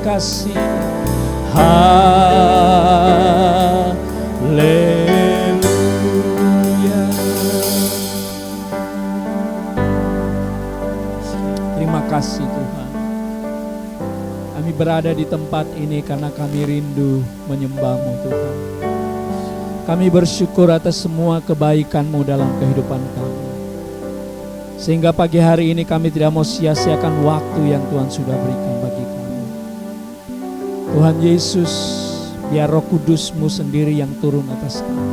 kasih. Haleluya. Terima kasih Tuhan. Kami berada di tempat ini karena kami rindu menyembah-Mu Tuhan. Kami bersyukur atas semua kebaikan-Mu dalam kehidupan kami. Sehingga pagi hari ini kami tidak mau sia-siakan waktu yang Tuhan sudah berikan bagi kami. Tuhan Yesus, biar Roh Kudus-Mu sendiri yang turun atas kami.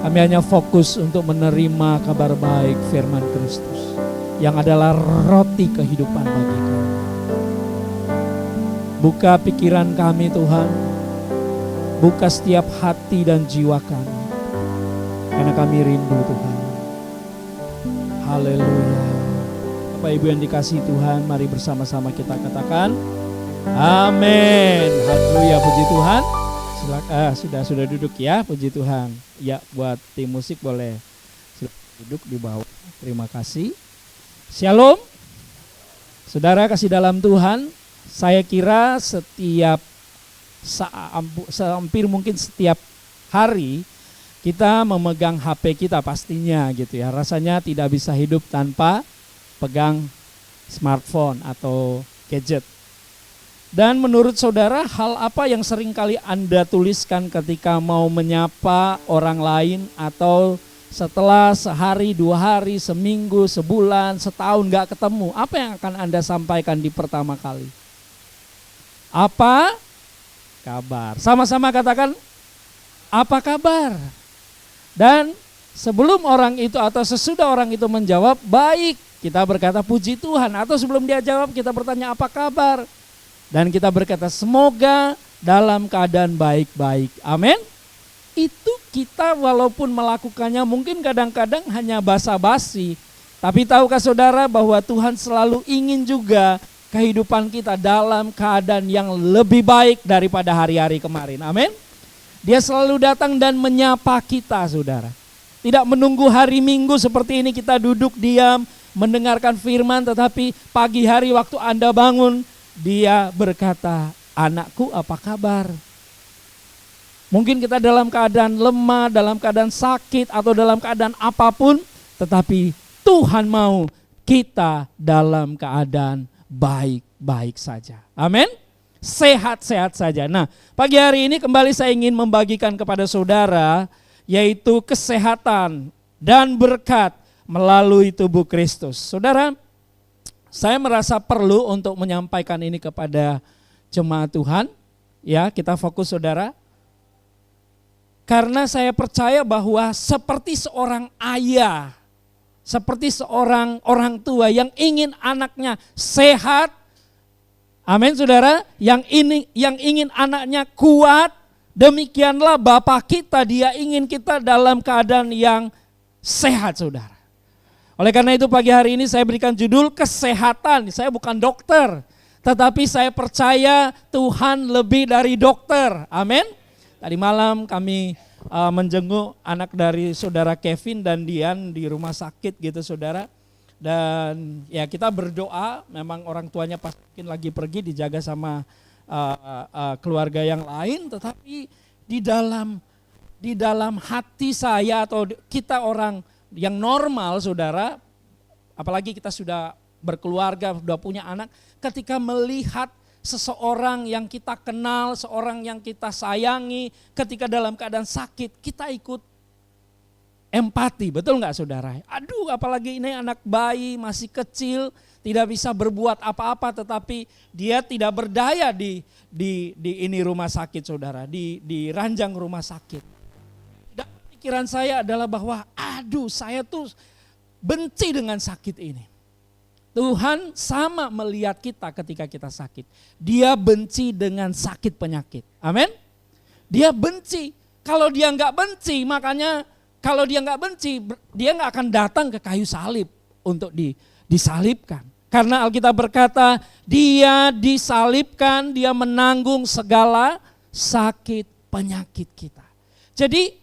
Kami hanya fokus untuk menerima kabar baik firman Kristus yang adalah roti kehidupan bagi kami. Buka pikiran kami Tuhan, buka setiap hati dan jiwa kami, karena kami rindu Tuhan. Haleluya. Bapak Ibu yang dikasihi Tuhan, mari bersama-sama kita katakan amin. Haleluya, puji Tuhan. Sudah duduk ya, puji Tuhan. Ya, buat tim musik boleh duduk di bawah. Terima kasih. Shalom. Saudara kasih dalam Tuhan, saya kira hampir mungkin setiap hari kita memegang HP kita pastinya gitu ya. Rasanya tidak bisa hidup tanpa pegang smartphone atau gadget. Dan menurut saudara, hal apa yang sering kali Anda tuliskan ketika mau menyapa orang lain, atau setelah sehari, 2 hari, seminggu, sebulan, setahun gak ketemu, apa yang akan Anda sampaikan di pertama kali? Apa kabar? Sama-sama katakan, apa kabar? Dan sebelum orang itu atau sesudah orang itu menjawab baik, kita berkata puji Tuhan. Atau sebelum dia jawab kita bertanya apa kabar, dan kita berkata semoga dalam keadaan baik-baik. Amin. Itu kita walaupun melakukannya mungkin kadang-kadang hanya basa-basi, tapi tahukah saudara bahwa Tuhan selalu ingin juga kehidupan kita dalam keadaan yang lebih baik daripada hari-hari kemarin. Amin. Dia selalu datang dan menyapa kita saudara. Tidak menunggu hari Minggu seperti ini kita duduk diam mendengarkan firman, tetapi pagi hari waktu Anda bangun dia berkata, anakku apa kabar? Mungkin kita dalam keadaan lemah, dalam keadaan sakit atau dalam keadaan apapun, tetapi Tuhan mau kita dalam keadaan baik-baik saja. Amin. Sehat-sehat saja. Nah, pagi hari ini kembali saya ingin membagikan kepada saudara yaitu kesehatan dan berkat melalui tubuh Kristus. Saudara, saya merasa perlu untuk menyampaikan ini kepada jemaat Tuhan. Ya, kita fokus saudara. Karena saya percaya bahwa seperti seorang ayah, seperti seorang orang tua yang ingin anaknya sehat, amin saudara, yang ingin anaknya kuat, demikianlah Bapa kita, dia ingin kita dalam keadaan yang sehat saudara. Oleh karena itu pagi hari ini saya berikan judul kesehatan. Saya bukan dokter, tetapi saya percaya Tuhan lebih dari dokter, amin. Tadi malam kami menjenguk anak dari saudara Kevin dan Dian di rumah sakit gitu saudara. Dan ya kita berdoa, memang orang tuanya pasti mungkin lagi pergi dijaga sama keluarga yang lain, tetapi di dalam hati saya atau kita orang yang normal saudara, apalagi kita sudah berkeluarga, sudah punya anak, ketika melihat seseorang yang kita kenal, seorang yang kita sayangi, ketika dalam keadaan sakit, kita ikut empati, betul nggak saudara? Aduh, apalagi ini anak bayi masih kecil, tidak bisa berbuat apa-apa, tetapi dia tidak berdaya di ini rumah sakit saudara, di ranjang rumah sakit. Dan pikiran saya adalah bahwa, aduh, saya tuh benci dengan sakit ini. Tuhan sama melihat kita ketika kita sakit. Dia benci dengan sakit penyakit. Amin. Dia benci. Kalau dia nggak benci, makanya kalau dia nggak benci, dia nggak akan datang ke kayu salib untuk disalibkan. Karena Alkitab berkata, dia disalibkan, dia menanggung segala sakit penyakit kita. Jadi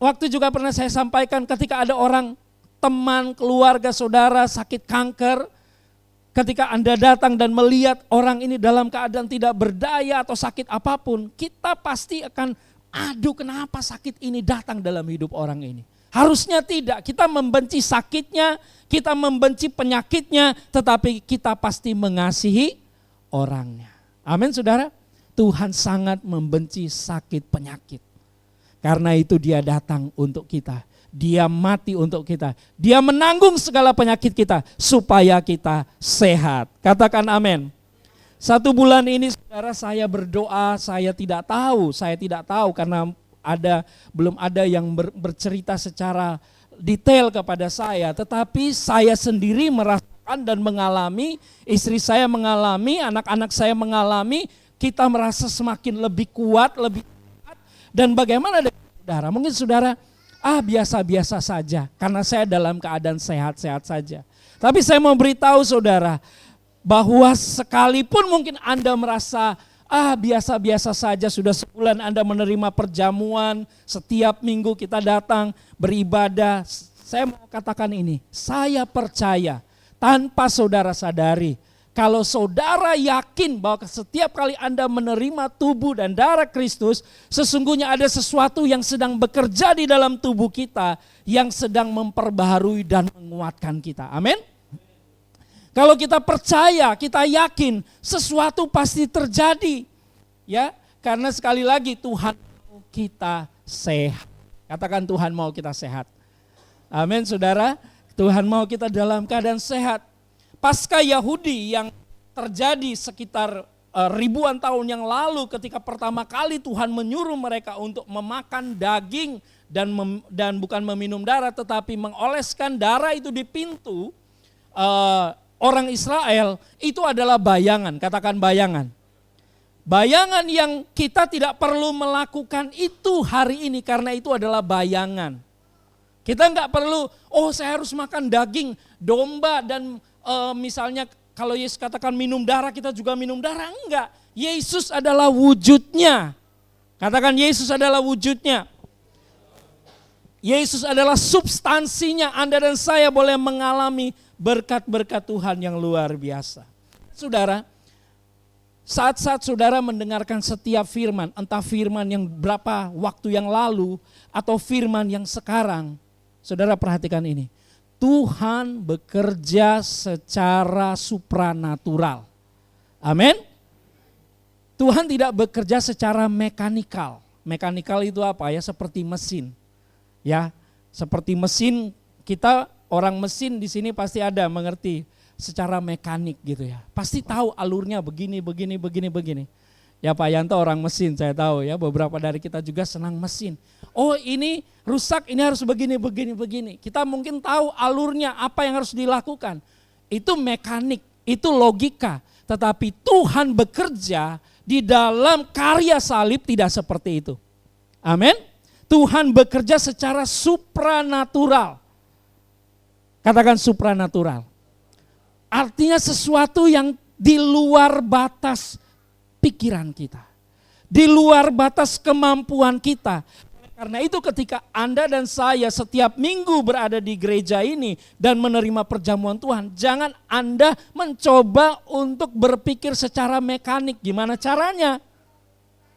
waktu juga pernah saya sampaikan ketika ada orang, teman, keluarga, saudara sakit kanker, ketika Anda datang dan melihat orang ini dalam keadaan tidak berdaya atau sakit apapun, kita pasti akan, aduh kenapa sakit ini datang dalam hidup orang ini. Harusnya tidak, kita membenci sakitnya, kita membenci penyakitnya, tetapi kita pasti mengasihi orangnya. Amin saudara, Tuhan sangat membenci sakit penyakit. Karena itu dia datang untuk kita. Dia mati untuk kita. Dia menanggung segala penyakit kita supaya kita sehat. Katakan amin. 1 bulan ini saudara saya berdoa, saya tidak tahu karena belum ada yang bercerita secara detail kepada saya. Tetapi saya sendiri merasakan dan mengalami, istri saya mengalami, anak-anak saya mengalami, kita merasa semakin lebih kuat, lebih sehat. Dan bagaimana dengan saudara? Mungkin saudara, biasa-biasa saja, karena saya dalam keadaan sehat-sehat saja. Tapi saya mau beritahu saudara, bahwa sekalipun mungkin Anda merasa, biasa-biasa saja, sudah sebulan Anda menerima perjamuan, setiap minggu kita datang beribadah. Saya mau katakan ini, saya percaya tanpa saudara sadari, kalau saudara yakin bahwa setiap kali Anda menerima tubuh dan darah Kristus, sesungguhnya ada sesuatu yang sedang bekerja di dalam tubuh kita, yang sedang memperbaharui dan menguatkan kita. Amin. Kalau kita percaya, kita yakin, sesuatu pasti terjadi. Ya, karena sekali lagi Tuhan mau kita sehat. Katakan Tuhan mau kita sehat. Amin saudara, Tuhan mau kita dalam keadaan sehat. Pasca Yahudi yang terjadi sekitar ribuan tahun yang lalu, ketika pertama kali Tuhan menyuruh mereka untuk memakan daging dan bukan meminum darah, tetapi mengoleskan darah itu di pintu orang Israel, itu adalah bayangan. Katakan bayangan. Bayangan yang kita tidak perlu melakukan itu hari ini, karena itu adalah bayangan. Kita nggak perlu, saya harus makan daging domba dan misalnya kalau Yesus katakan minum darah, kita juga minum darah. Enggak, Yesus adalah wujudnya. Katakan Yesus adalah wujudnya. Yesus adalah substansinya. Anda dan saya boleh mengalami berkat-berkat Tuhan yang luar biasa. Saudara, saat-saat saudara mendengarkan setiap firman, entah firman yang berapa waktu yang lalu atau firman yang sekarang, saudara perhatikan ini. Tuhan bekerja secara supranatural. Amin. Tuhan tidak bekerja secara mekanikal. Mekanikal itu apa ya? Seperti mesin. Ya, seperti mesin, kita orang mesin di sini pasti ada mengerti secara mekanik gitu ya. Pasti tahu alurnya begini. Ya Pak Yanto orang mesin, saya tahu ya, beberapa dari kita juga senang mesin. Ini rusak, ini harus begini. Kita mungkin tahu alurnya, apa yang harus dilakukan. Itu mekanik, itu logika. Tetapi Tuhan bekerja di dalam karya salib tidak seperti itu. Amin. Tuhan bekerja secara supranatural. Katakan supranatural. Artinya sesuatu yang di luar batas pikiran kita, di luar batas kemampuan kita. Karena itu ketika Anda dan saya setiap minggu berada di gereja ini dan menerima perjamuan Tuhan, jangan Anda mencoba untuk berpikir secara mekanik gimana caranya.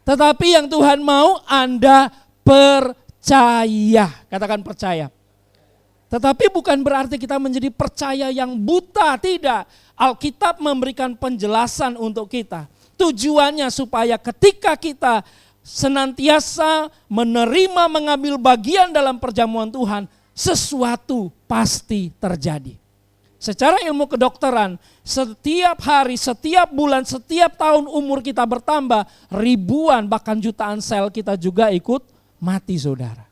Tetapi yang Tuhan mau Anda percaya. Katakan percaya. Tetapi bukan berarti kita menjadi percaya yang buta, tidak. Alkitab memberikan penjelasan untuk kita. Tujuannya supaya ketika kita senantiasa menerima, mengambil bagian dalam perjamuan Tuhan, sesuatu pasti terjadi. Secara ilmu kedokteran, setiap hari, setiap bulan, setiap tahun umur kita bertambah, ribuan bahkan jutaan sel kita juga ikut mati saudara.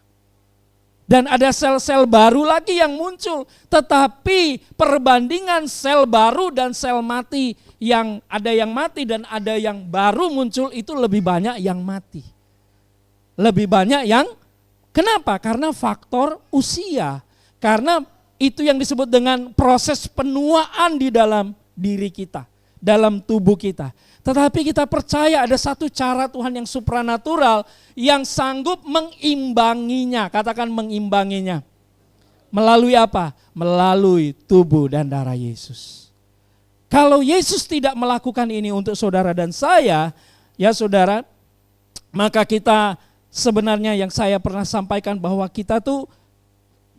Dan ada sel-sel baru lagi yang muncul. Tetapi perbandingan sel baru dan sel mati, yang ada yang mati dan ada yang baru muncul, itu lebih banyak yang mati. Lebih banyak yang, kenapa? Karena faktor usia. Karena itu yang disebut dengan proses penuaan di dalam diri kita, dalam tubuh kita. Tetapi kita percaya ada satu cara Tuhan yang supranatural yang sanggup mengimbanginya. Katakan mengimbanginya. Melalui apa? Melalui tubuh dan darah Yesus. Kalau Yesus tidak melakukan ini untuk saudara dan saya, ya saudara, maka kita sebenarnya yang saya pernah sampaikan bahwa kita tuh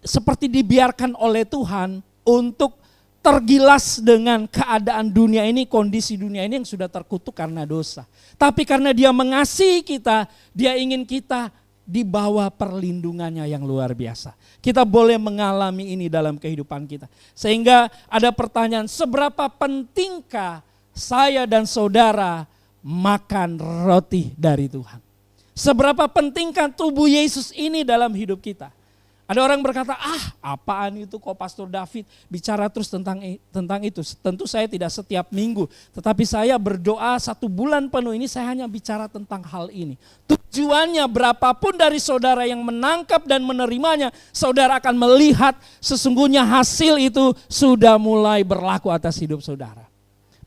seperti dibiarkan oleh Tuhan untuk tergilas dengan keadaan dunia ini, kondisi dunia ini yang sudah terkutuk karena dosa. Tapi karena Dia mengasihi kita, Dia ingin kita di bawah perlindungannya yang luar biasa. Kita boleh mengalami ini dalam kehidupan kita. Sehingga ada pertanyaan, seberapa pentingkah saya dan saudara makan roti dari Tuhan? Seberapa pentingkah tubuh Yesus ini dalam hidup kita? Ada orang berkata, apaan itu kok Pastor David bicara terus tentang itu. Tentu saya tidak setiap minggu, tetapi saya berdoa 1 bulan penuh ini saya hanya bicara tentang hal ini. Tujuannya berapapun dari saudara yang menangkap dan menerimanya, saudara akan melihat sesungguhnya hasil itu sudah mulai berlaku atas hidup saudara.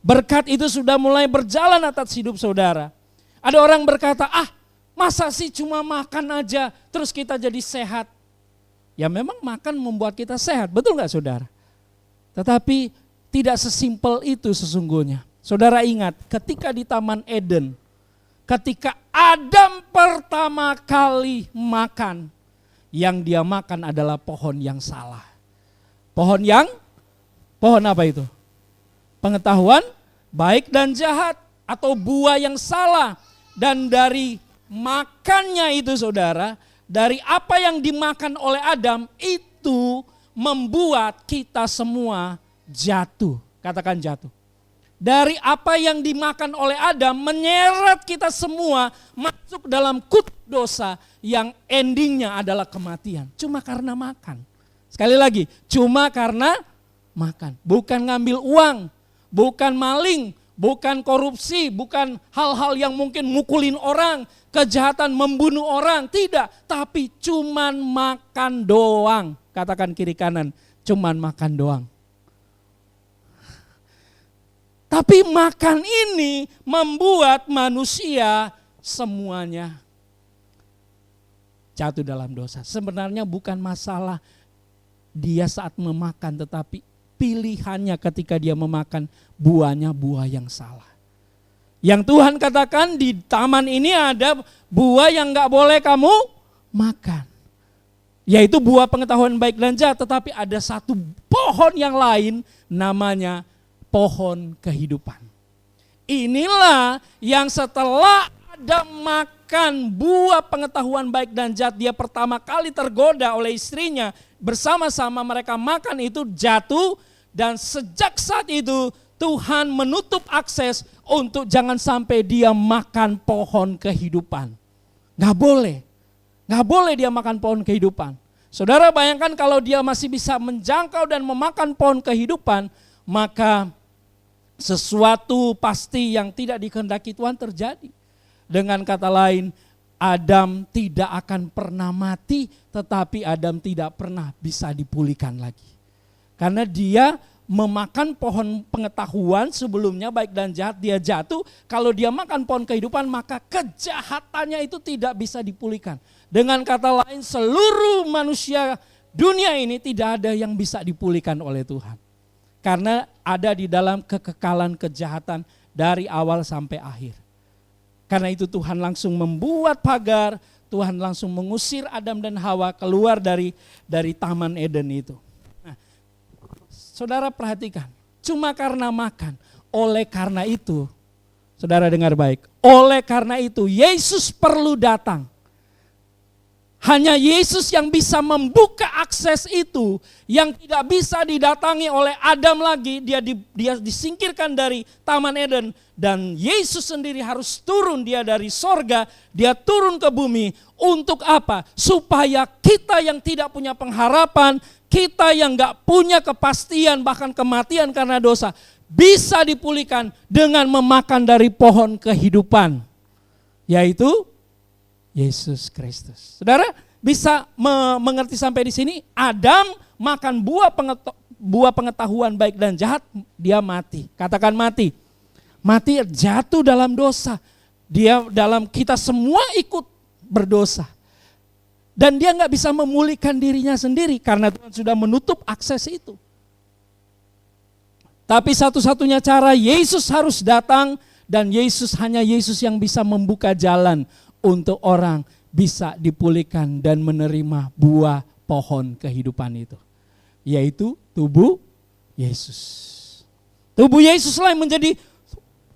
Berkat itu sudah mulai berjalan atas hidup saudara. Ada orang berkata, masa sih cuma makan aja terus kita jadi sehat? Ya memang makan membuat kita sehat, betul gak saudara? Tetapi tidak sesimpel itu sesungguhnya. Saudara ingat ketika di Taman Eden, ketika Adam pertama kali makan, yang dia makan adalah pohon yang salah. Pohon apa itu? Pengetahuan baik dan jahat atau buah yang salah. Dan dari makannya itu saudara, dari apa yang dimakan oleh Adam itu membuat kita semua jatuh. Katakan jatuh. Dari apa yang dimakan oleh Adam menyeret kita semua masuk dalam kut dosa yang endingnya adalah kematian. Cuma karena makan. Sekali lagi, cuma karena makan. Bukan ngambil uang, bukan maling, bukan korupsi, bukan hal-hal yang mungkin mukulin orang, kejahatan membunuh orang, tidak. Tapi cuman makan doang. Katakan kiri kanan, cuman makan doang. Tapi makan ini membuat manusia semuanya jatuh dalam dosa. Sebenarnya bukan masalah dia saat memakan, tetapi pilihannya ketika dia memakan buahnya buah yang salah. Yang Tuhan katakan di taman ini ada buah yang gak boleh kamu makan. Yaitu buah pengetahuan baik dan jahat, tetapi ada satu pohon yang lain namanya pohon kehidupan. Inilah yang setelah Adam makan buah pengetahuan baik dan jahat, dia pertama kali tergoda oleh istrinya, bersama-sama mereka makan itu jatuh, dan sejak saat itu Tuhan menutup akses untuk jangan sampai dia makan pohon kehidupan. Gak boleh dia makan pohon kehidupan. Saudara bayangkan kalau dia masih bisa menjangkau dan memakan pohon kehidupan, maka sesuatu pasti yang tidak dikehendaki Tuhan terjadi. Dengan kata lain, Adam tidak akan pernah mati, tetapi Adam tidak pernah bisa dipulihkan lagi. Karena dia memakan pohon pengetahuan sebelumnya baik dan jahat, dia jatuh. Kalau dia makan pohon kehidupan, maka kejahatannya itu tidak bisa dipulihkan. Dengan kata lain, seluruh manusia dunia ini tidak ada yang bisa dipulihkan oleh Tuhan. Karena ada di dalam kekekalan kejahatan dari awal sampai akhir. Karena itu Tuhan langsung membuat pagar, Tuhan langsung mengusir Adam dan Hawa keluar dari Taman Eden itu. Nah, saudara perhatikan, cuma karena makan, oleh karena itu, saudara dengar baik, oleh karena itu Yesus perlu datang. Hanya Yesus yang bisa membuka akses itu, yang tidak bisa didatangi oleh Adam lagi. Dia disingkirkan dari Taman Eden, dan Yesus sendiri harus turun, dia dari sorga, dia turun ke bumi. Untuk apa? Supaya kita yang tidak punya pengharapan, kita yang gak punya kepastian bahkan kematian karena dosa, bisa dipulihkan dengan memakan dari pohon kehidupan, yaitu Yesus Kristus. Saudara bisa mengerti sampai di sini? Adam makan buah pengetahuan baik dan jahat, dia mati. Katakan mati. Mati, jatuh dalam dosa. Kita semua ikut berdosa. Dan dia gak bisa memulihkan dirinya sendiri karena Tuhan sudah menutup akses itu. Tapi satu-satunya cara Yesus harus datang, dan hanya Yesus yang bisa membuka jalan untuk orang bisa dipulihkan dan menerima buah pohon kehidupan itu. Yaitu tubuh Yesus. Tubuh Yesuslah yang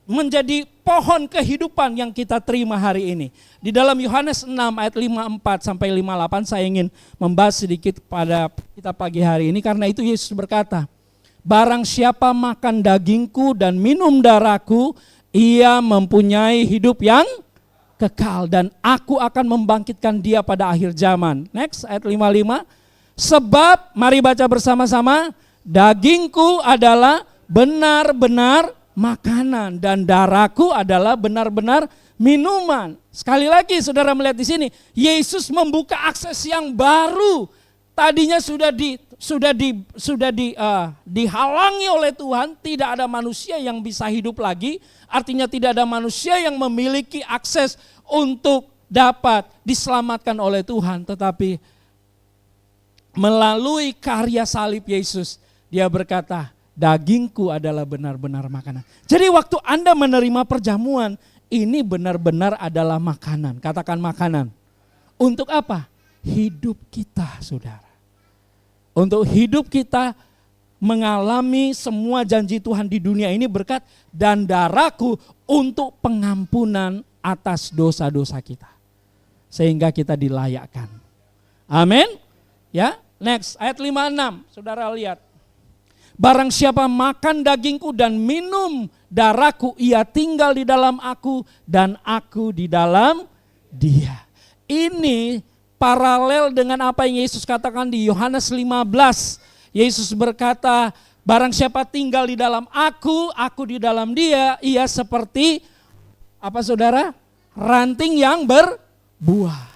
menjadi pohon kehidupan yang kita terima hari ini. Di dalam Yohanes 6 ayat 54 sampai 58 saya ingin membahas sedikit pada kita pagi hari ini, karena itu Yesus berkata, barang siapa makan dagingku dan minum darahku, ia mempunyai hidup yang kekal dan aku akan membangkitkan dia pada akhir zaman. Next, ayat 55. Sebab, mari baca bersama-sama, dagingku adalah benar-benar makanan dan darahku adalah benar-benar minuman. Sekali lagi saudara melihat di sini, Yesus membuka akses yang baru. Tadinya dihalangi oleh Tuhan, tidak ada manusia yang bisa hidup lagi. Artinya tidak ada manusia yang memiliki akses untuk dapat diselamatkan oleh Tuhan. Tetapi melalui karya salib Yesus, dia berkata, dagingku adalah benar-benar makanan. Jadi waktu Anda menerima perjamuan, ini benar-benar adalah makanan. Katakan makanan. Untuk apa? Hidup kita, saudara. Untuk hidup kita mengalami semua janji Tuhan di dunia ini berkat, dan darahku untuk pengampunan atas dosa-dosa kita. Sehingga kita dilayakkan. Amin. Ya, next ayat 56. Saudara lihat. Barang siapa makan dagingku dan minum darahku, ia tinggal di dalam aku dan aku di dalam dia. Ini paralel dengan apa yang Yesus katakan di Yohanes 15. Yesus berkata, barang siapa tinggal di dalam aku di dalam dia, ia seperti apa saudara? Ranting yang berbuah.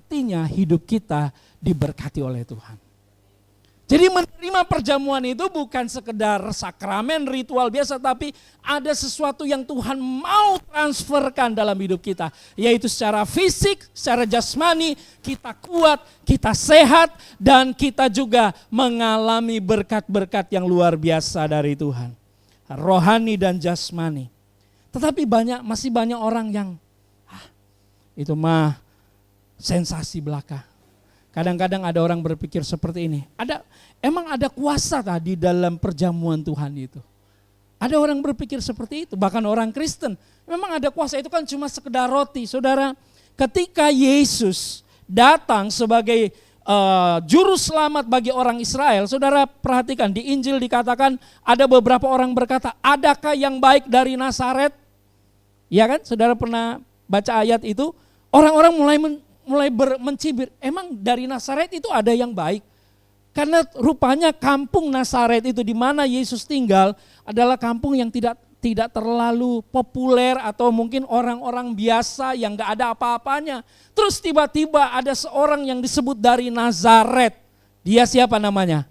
Artinya hidup kita diberkati oleh Tuhan. Jadi menerima perjamuan itu bukan sekedar sakramen ritual biasa, tapi ada sesuatu yang Tuhan mau transferkan dalam hidup kita. Yaitu secara fisik, secara jasmani, kita kuat, kita sehat, dan kita juga mengalami berkat-berkat yang luar biasa dari Tuhan. Rohani dan jasmani. Tetapi masih banyak orang yang, itu mah sensasi belaka. Kadang-kadang ada orang berpikir seperti ini. Emang ada kuasa tadi dalam perjamuan Tuhan itu? Ada orang berpikir seperti itu, bahkan orang Kristen. Memang ada kuasa, itu kan cuma sekedar roti. Saudara, ketika Yesus datang sebagai juru selamat bagi orang Israel, saudara perhatikan di Injil dikatakan ada beberapa orang berkata, adakah yang baik dari Nazaret? Ya kan, saudara pernah baca ayat itu? Orang-orang mulai mencibir, emang dari Nazaret itu ada yang baik? Karena rupanya kampung Nazaret itu di mana Yesus tinggal adalah kampung yang tidak terlalu populer atau mungkin orang-orang biasa yang gak ada apa-apanya. Terus tiba-tiba ada seorang yang disebut dari Nazaret. Dia siapa namanya?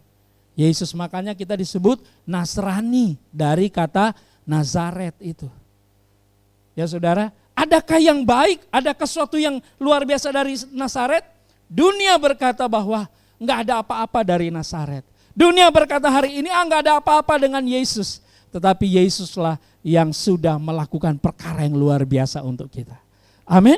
Yesus, makanya kita disebut Nasrani dari kata Nazaret itu. Ya saudara, adakah yang baik, adakah sesuatu yang luar biasa dari Nazaret? Dunia berkata bahwa enggak ada apa-apa dari Nazaret. Dunia berkata hari ini enggak ada apa-apa dengan Yesus. Tetapi Yesuslah yang sudah melakukan perkara yang luar biasa untuk kita. Amin.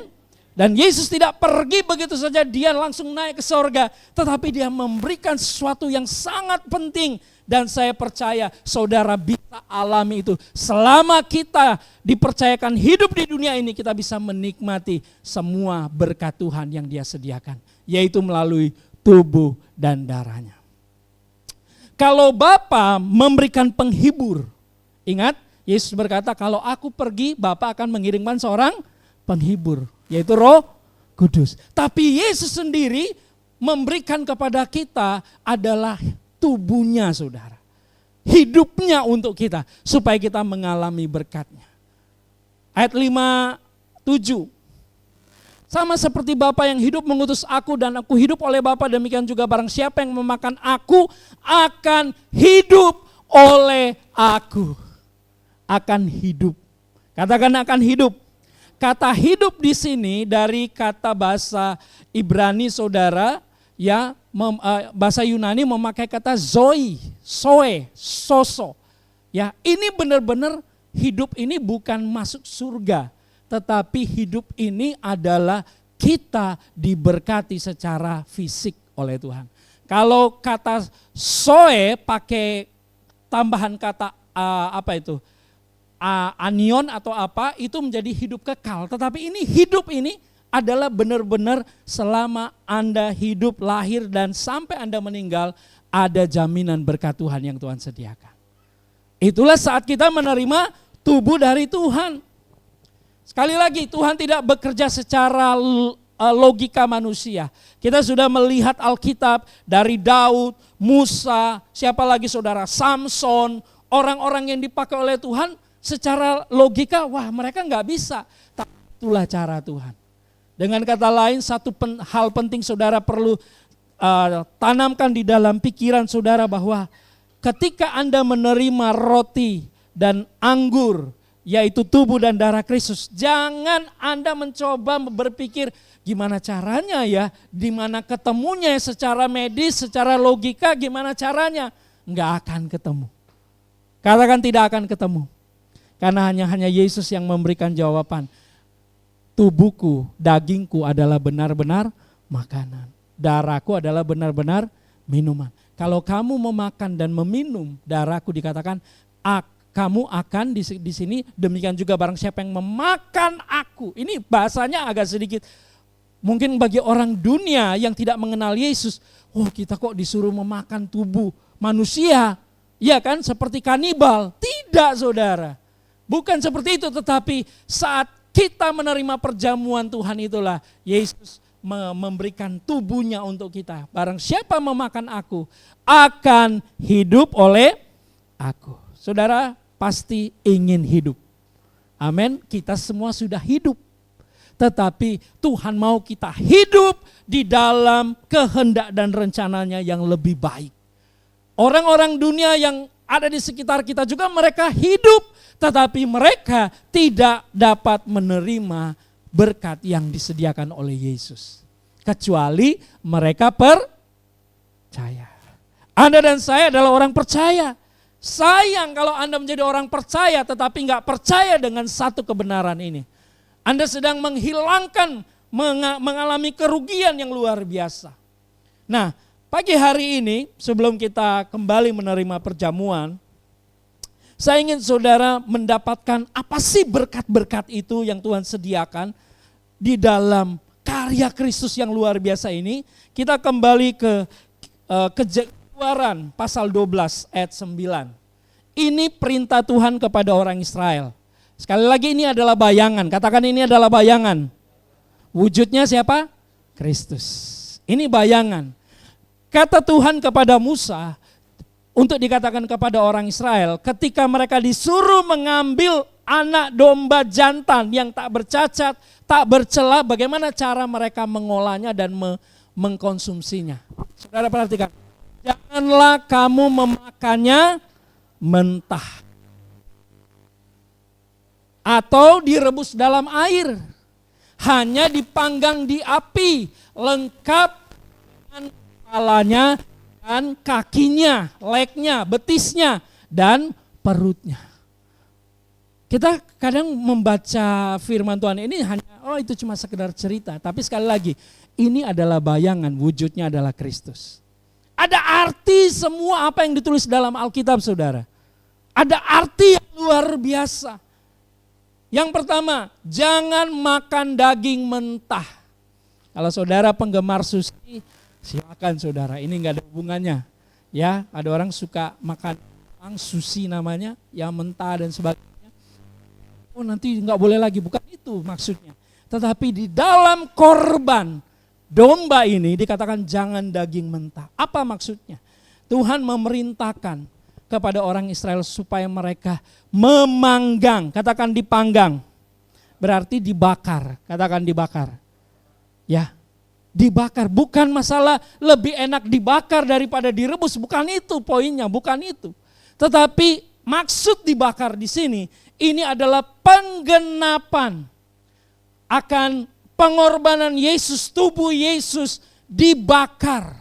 Dan Yesus tidak pergi begitu saja, dia langsung naik ke sorga. Tetapi dia memberikan sesuatu yang sangat penting. Dan saya percaya saudara bisa alami itu. Selama kita dipercayakan hidup di dunia ini, kita bisa menikmati semua berkat Tuhan yang dia sediakan. Yaitu melalui tubuh dan darahnya. Kalau Bapa memberikan penghibur, ingat Yesus berkata kalau aku pergi Bapa akan mengirimkan seorang penghibur, yaitu Roh Kudus. Tapi Yesus sendiri memberikan kepada kita adalah tubuhnya saudara. Hidupnya untuk kita supaya kita mengalami berkatnya. Ayat 57. Sama seperti Bapa yang hidup mengutus aku dan aku hidup oleh Bapa, demikian juga barang siapa yang memakan aku akan hidup oleh aku. Akan hidup. Katakan akan hidup. Kata hidup di sini dari kata bahasa Ibrani saudara, bahasa Yunani memakai kata zoe, soe, soso. Ya, ini benar-benar hidup ini bukan masuk surga, tetapi hidup ini adalah kita diberkati secara fisik oleh Tuhan. Kalau kata zoe pakai tambahan kata anion atau apa, itu menjadi hidup kekal. Tetapi ini hidup ini adalah benar-benar selama Anda hidup, lahir dan sampai Anda meninggal, ada jaminan berkat Tuhan yang Tuhan sediakan. Itulah saat kita menerima tubuh dari Tuhan. Sekali lagi, Tuhan tidak bekerja secara logika manusia. Kita sudah melihat Alkitab dari Daud, Musa, siapa lagi saudara, Samson, orang-orang yang dipakai oleh Tuhan secara logika, wah mereka nggak bisa. Tapi itulah cara Tuhan. Dengan kata lain, satu hal penting saudara perlu tanamkan di dalam pikiran saudara bahwa ketika Anda menerima roti dan anggur, yaitu tubuh dan darah Kristus, jangan Anda mencoba berpikir gimana caranya ya, dimana ketemunya secara medis, secara logika gimana caranya. Nggak akan ketemu. Katakan tidak akan ketemu. Karena hanya Yesus yang memberikan jawaban. Tubuhku, dagingku adalah benar-benar makanan. Darahku adalah benar-benar minuman. Kalau kamu memakan dan meminum darahku, dikatakan kamu akan di sini, demikian juga barang siapa yang memakan aku. Ini bahasanya agak sedikit mungkin bagi orang dunia yang tidak mengenal Yesus, oh kita kok disuruh memakan tubuh manusia, ya kan, seperti kanibal. Tidak saudara, bukan seperti itu, tetapi saat kita menerima perjamuan Tuhan itulah Yesus memberikan tubuhnya untuk kita. Barang siapa memakan aku akan hidup oleh aku. Saudara pasti ingin hidup. Amin, kita semua sudah hidup. Tetapi Tuhan mau kita hidup di dalam kehendak dan rencananya yang lebih baik. Orang-orang dunia yang ada di sekitar kita juga mereka hidup, tetapi mereka tidak dapat menerima berkat yang disediakan oleh Yesus. Kecuali mereka percaya. Anda dan saya adalah orang percaya. Sayang kalau Anda menjadi orang percaya tetapi nggak percaya dengan satu kebenaran ini. Anda sedang menghilangkan, mengalami kerugian yang luar biasa. Nah, pagi hari ini sebelum kita kembali menerima perjamuan, saya ingin saudara mendapatkan apa sih berkat-berkat itu yang Tuhan sediakan di dalam karya Kristus yang luar biasa ini. Kita kembali ke Keluaran pasal 12 ayat 9. Ini perintah Tuhan kepada orang Israel. Sekali lagi ini adalah bayangan. Katakan ini adalah bayangan. Wujudnya siapa? Kristus. Ini bayangan. Kata Tuhan kepada Musa untuk dikatakan kepada orang Israel ketika mereka disuruh mengambil anak domba jantan yang tak bercacat, tak bercela, bagaimana cara mereka mengolahnya dan mengkonsumsinya. Saudara perhatikan. Janganlah kamu memakannya mentah atau direbus dalam air, hanya dipanggang di api, lengkap dengan kepalanya dan kakinya, legnya, betisnya, dan perutnya. Kita kadang membaca firman Tuhan ini hanya, itu cuma sekedar cerita, tapi sekali lagi, ini adalah bayangan, wujudnya adalah Kristus. Ada arti semua apa yang ditulis dalam Alkitab saudara. Ada arti yang luar biasa. Yang pertama, jangan makan daging mentah. Kalau saudara penggemar sushi, silakan saudara, ini enggak ada hubungannya. Ya, ada orang suka makan sushi namanya, yang mentah dan sebagainya. Oh nanti enggak boleh lagi, bukan itu maksudnya. Tetapi di dalam korban domba ini dikatakan jangan daging mentah. Apa maksudnya? Tuhan memerintahkan kepada orang Israel supaya mereka memanggang. Katakan dipanggang. Berarti dibakar. Katakan dibakar. Ya, dibakar. Bukan masalah lebih enak dibakar daripada direbus. Bukan itu poinnya, bukan itu. Tetapi maksud dibakar di sini, ini adalah penggenapan akan pengorbanan Yesus, tubuh Yesus dibakar.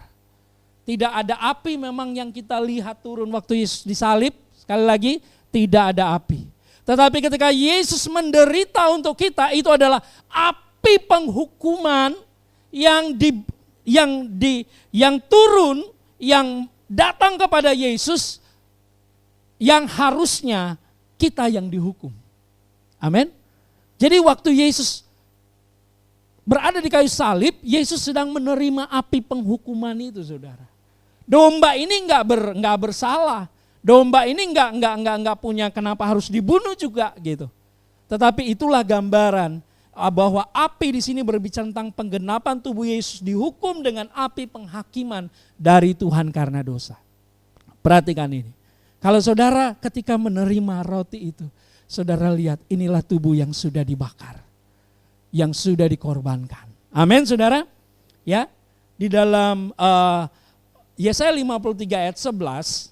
Tidak ada api memang yang kita lihat turun waktu Yesus disalib. Sekali lagi, tidak ada api. Tetapi ketika Yesus menderita untuk kita, itu adalah api penghukuman yang turun, yang datang kepada Yesus, yang harusnya kita yang dihukum. Amin. Jadi waktu Yesus berada di kayu salib, Yesus sedang menerima api penghukuman itu, saudara. Domba ini nggak bersalah. Domba ini nggak punya kenapa harus dibunuh juga gitu. Tetapi itulah gambaran bahwa api di sini berbicara tentang penggenapan tubuh Yesus dihukum dengan api penghakiman dari Tuhan karena dosa. Perhatikan ini. Kalau saudara ketika menerima roti itu, saudara lihat inilah tubuh yang sudah dibakar, yang sudah dikorbankan. Amin, saudara. Ya, di dalam Yesaya 53 ayat 11,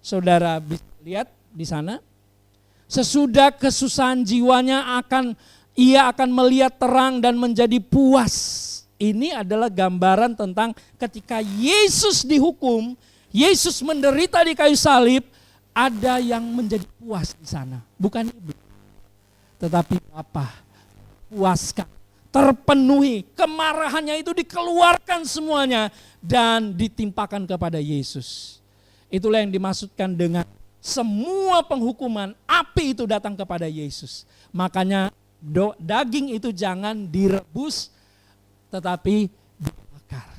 saudara bisa lihat di sana. Sesudah kesusahan jiwanya ia akan melihat terang dan menjadi puas. Ini adalah gambaran tentang ketika Yesus dihukum, Yesus menderita di kayu salib, ada yang menjadi puas di sana. Bukan iblis, tetapi Bapa puaskan, terpenuhi, kemarahannya itu dikeluarkan semuanya dan ditimpakan kepada Yesus. Itulah yang dimaksudkan dengan semua penghukuman, api itu datang kepada Yesus. Makanya daging itu jangan direbus, tetapi dibakar.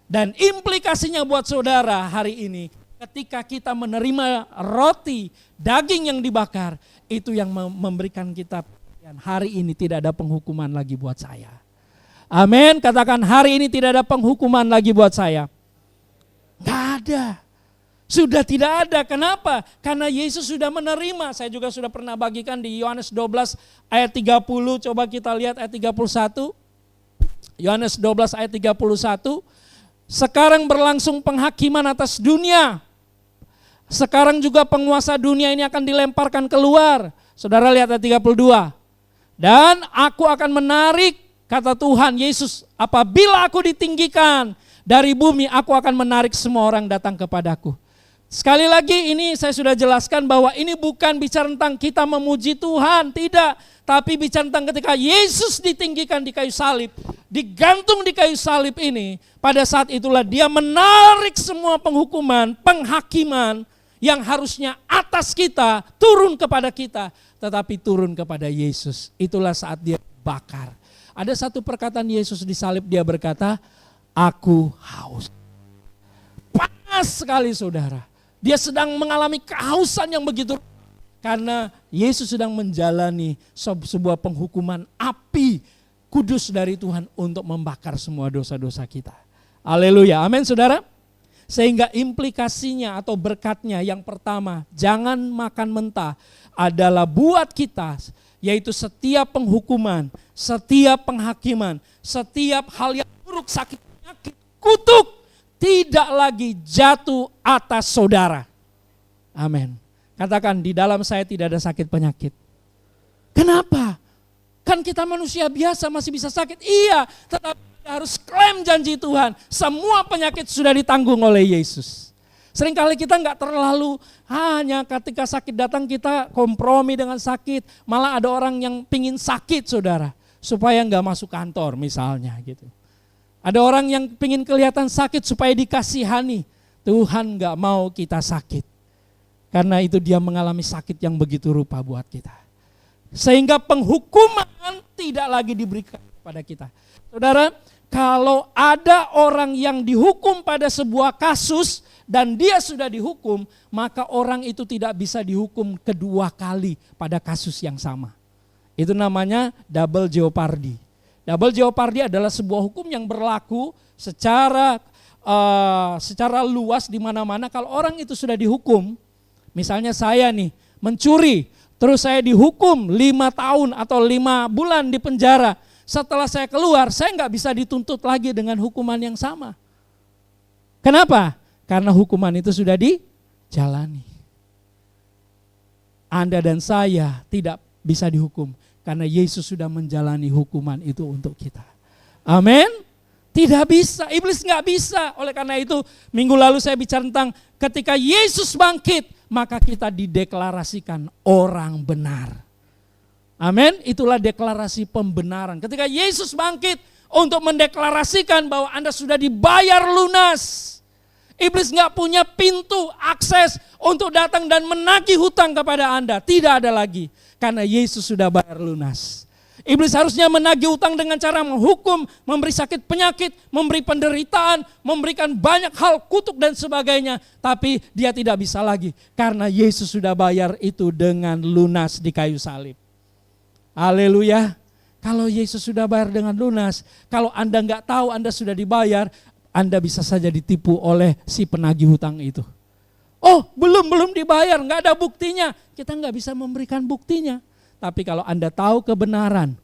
Dan implikasinya buat saudara hari ini, ketika kita menerima roti, daging yang dibakar, itu yang memberikan kita hari ini tidak ada penghukuman lagi buat saya. Amin, katakan hari ini tidak ada penghukuman lagi buat saya. Gak ada. Sudah tidak ada. Kenapa? Karena Yesus sudah menerima. Saya juga sudah pernah bagikan di Yohanes 12 ayat 30. Coba kita lihat ayat 31. Yohanes 12 ayat 31. Sekarang berlangsung penghakiman atas dunia. Sekarang juga penguasa dunia ini akan dilemparkan keluar. Saudara lihat ayat 32. Dan aku akan menarik, kata Tuhan Yesus, apabila aku ditinggikan dari bumi, aku akan menarik semua orang datang kepadaku. Sekali lagi ini saya sudah jelaskan bahwa ini bukan bicara tentang kita memuji Tuhan, tidak. Tapi bicara tentang ketika Yesus ditinggikan di kayu salib, digantung di kayu salib ini, pada saat itulah dia menarik semua penghukuman, penghakiman yang harusnya atas kita, turun kepada kita, tetapi turun kepada Yesus. Itulah saat dia bakar. Ada satu perkataan Yesus di salib, dia berkata, aku haus. Panas sekali saudara. Dia sedang mengalami kehausan yang begitu. Karena Yesus sedang menjalani sebuah penghukuman api kudus dari Tuhan untuk membakar semua dosa-dosa kita. Haleluya, amin saudara. Sehingga implikasinya atau berkatnya yang pertama, jangan makan mentah adalah buat kita, yaitu setiap penghukuman, setiap penghakiman, setiap hal yang buruk, sakit, penyakit, kutuk, tidak lagi jatuh atas saudara. Amin. Katakan, di dalam saya tidak ada sakit penyakit. Kenapa? Kan kita manusia biasa masih bisa sakit. Iya, tetapi harus klaim janji Tuhan. Semua penyakit sudah ditanggung oleh Yesus. Seringkali kita nggak terlalu hanya ketika sakit datang kita kompromi dengan sakit. Malah ada orang yang pingin sakit saudara. Supaya nggak masuk kantor misalnya gitu. Ada orang yang pingin kelihatan sakit supaya dikasihani. Tuhan nggak mau kita sakit. Karena itu dia mengalami sakit yang begitu rupa buat kita. Sehingga penghukuman tidak lagi diberikan kepada kita. Saudara, kalau ada orang yang dihukum pada sebuah kasus dan dia sudah dihukum, maka orang itu tidak bisa dihukum kedua kali pada kasus yang sama. Itu namanya double jeopardy. Double jeopardy adalah sebuah hukum yang berlaku secara luas di mana-mana. Kalau orang itu sudah dihukum, misalnya saya nih mencuri, terus saya dihukum 5 tahun atau 5 bulan di penjara. Setelah saya keluar, saya nggak bisa dituntut lagi dengan hukuman yang sama. Kenapa? Karena hukuman itu sudah dijalani. Anda dan saya tidak bisa dihukum. Karena Yesus sudah menjalani hukuman itu untuk kita. Amin. Tidak bisa, iblis nggak bisa. Oleh karena itu minggu lalu saya bicara tentang ketika Yesus bangkit, maka kita dideklarasikan orang benar. Amin, itulah deklarasi pembenaran. Ketika Yesus bangkit untuk mendeklarasikan bahwa Anda sudah dibayar lunas. Iblis nggak punya pintu akses untuk datang dan menagih hutang kepada Anda. Tidak ada lagi, karena Yesus sudah bayar lunas. Iblis harusnya menagih hutang dengan cara menghukum, memberi sakit penyakit, memberi penderitaan, memberikan banyak hal kutuk dan sebagainya. Tapi dia tidak bisa lagi, karena Yesus sudah bayar itu dengan lunas di kayu salib. Haleluya. Kalau Yesus sudah bayar dengan lunas, kalau Anda nggak tahu Anda sudah dibayar, Anda bisa saja ditipu oleh si penagih hutang itu. Oh, belum dibayar, nggak ada buktinya. Kita nggak bisa memberikan buktinya. Tapi kalau Anda tahu kebenaran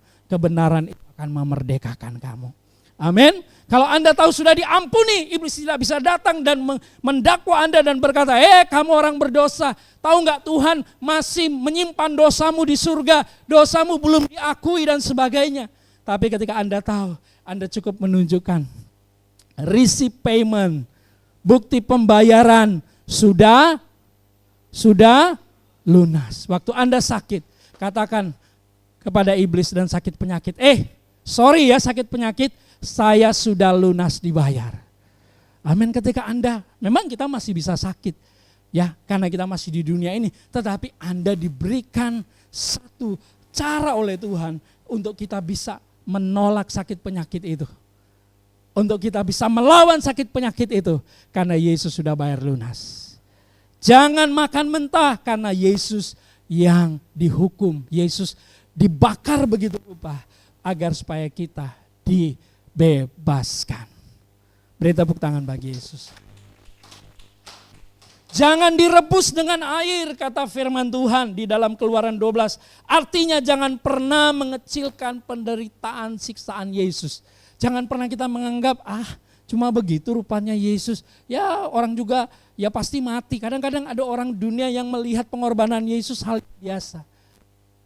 itu akan memerdekakan kamu. Amin. Kalau Anda tahu sudah diampuni, iblis tidak bisa datang dan mendakwa Anda dan berkata, kamu orang berdosa, tahu nggak Tuhan masih menyimpan dosamu di surga, dosamu belum diakui dan sebagainya. Tapi ketika Anda tahu, Anda cukup menunjukkan receipt payment, bukti pembayaran sudah lunas. Waktu Anda sakit, katakan kepada iblis dan sakit penyakit, sorry ya sakit penyakit, saya sudah lunas dibayar. Amin. Ketika Anda, memang kita masih bisa sakit ya, karena kita masih di dunia ini, tetapi Anda diberikan satu cara oleh Tuhan untuk kita bisa menolak sakit penyakit itu. Untuk kita bisa melawan sakit penyakit itu, karena Yesus sudah bayar lunas. Jangan makan mentah, karena Yesus yang dihukum, Yesus dibakar begitu rupa agar supaya kita dibebaskan. Beri tepuk tangan bagi Yesus. Jangan direbus dengan air, kata firman Tuhan di dalam Keluaran 12. Artinya jangan pernah mengecilkan penderitaan siksaan Yesus. Jangan pernah kita menganggap, cuma begitu rupanya Yesus. Ya orang juga ya pasti mati. Kadang-kadang ada orang dunia yang melihat pengorbanan Yesus hal biasa.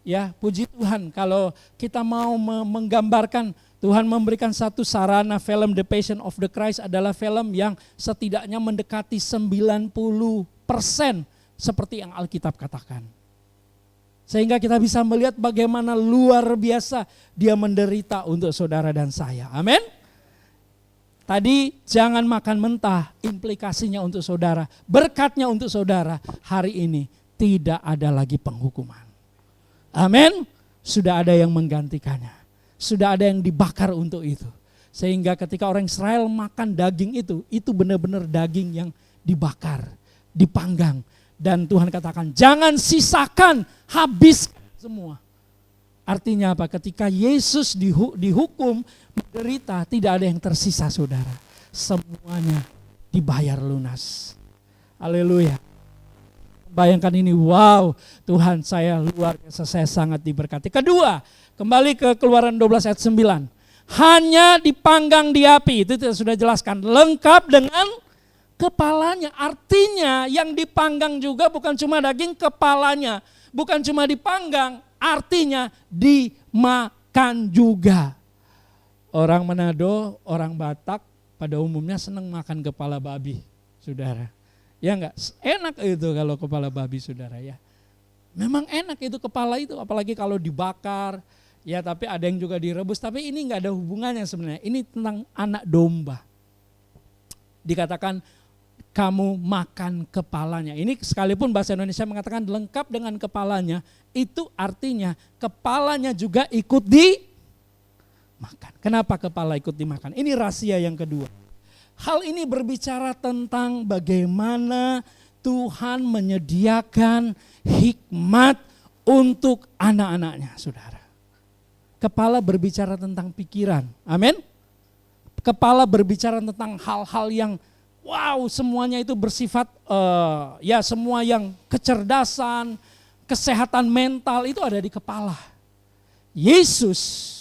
Ya puji Tuhan kalau kita mau menggambarkan, Tuhan memberikan satu sarana. Film The Passion of the Christ adalah film yang setidaknya mendekati 90% seperti yang Alkitab katakan. Sehingga kita bisa melihat bagaimana luar biasa dia menderita untuk saudara dan saya. Amin. Tadi jangan makan mentah, implikasinya untuk saudara, berkatnya untuk saudara. Hari ini tidak ada lagi penghukuman. Amin. Sudah ada yang menggantikannya. Sudah ada yang dibakar untuk itu. Sehingga ketika orang Israel makan daging itu benar-benar daging yang dibakar, dipanggang. Dan Tuhan katakan jangan sisakan, habiskan semua. Artinya apa? Ketika Yesus dihukum, menderita, tidak ada yang tersisa saudara. Semuanya dibayar lunas. Haleluya. Bayangkan ini, wow, Tuhan saya luar biasa, saya sangat diberkati. Kedua, kembali ke Keluaran 12 ayat 9. Hanya dipanggang di api, itu sudah jelaskan, lengkap dengan kepalanya. Artinya yang dipanggang juga bukan cuma daging, kepalanya. Bukan cuma dipanggang, artinya dimakan juga. Orang Manado, orang Batak pada umumnya senang makan kepala babi, saudara. Ya enggak, enak itu kalau kepala babi saudara ya. Memang enak itu kepala itu, apalagi kalau dibakar. Ya tapi ada yang juga direbus, tapi ini enggak ada hubungannya sebenarnya. Ini tentang anak domba. Dikatakan kamu makan kepalanya. Ini sekalipun bahasa Indonesia mengatakan lengkap dengan kepalanya, itu artinya kepalanya juga ikut dimakan. Kenapa kepala ikut dimakan? Ini rahasia yang kedua. Hal ini berbicara tentang bagaimana Tuhan menyediakan hikmat untuk anak-anaknya, saudara. Kepala berbicara tentang pikiran, amin. Kepala berbicara tentang hal-hal yang wow, semuanya itu bersifat ya semua yang kecerdasan, kesehatan mental itu ada di kepala. Yesus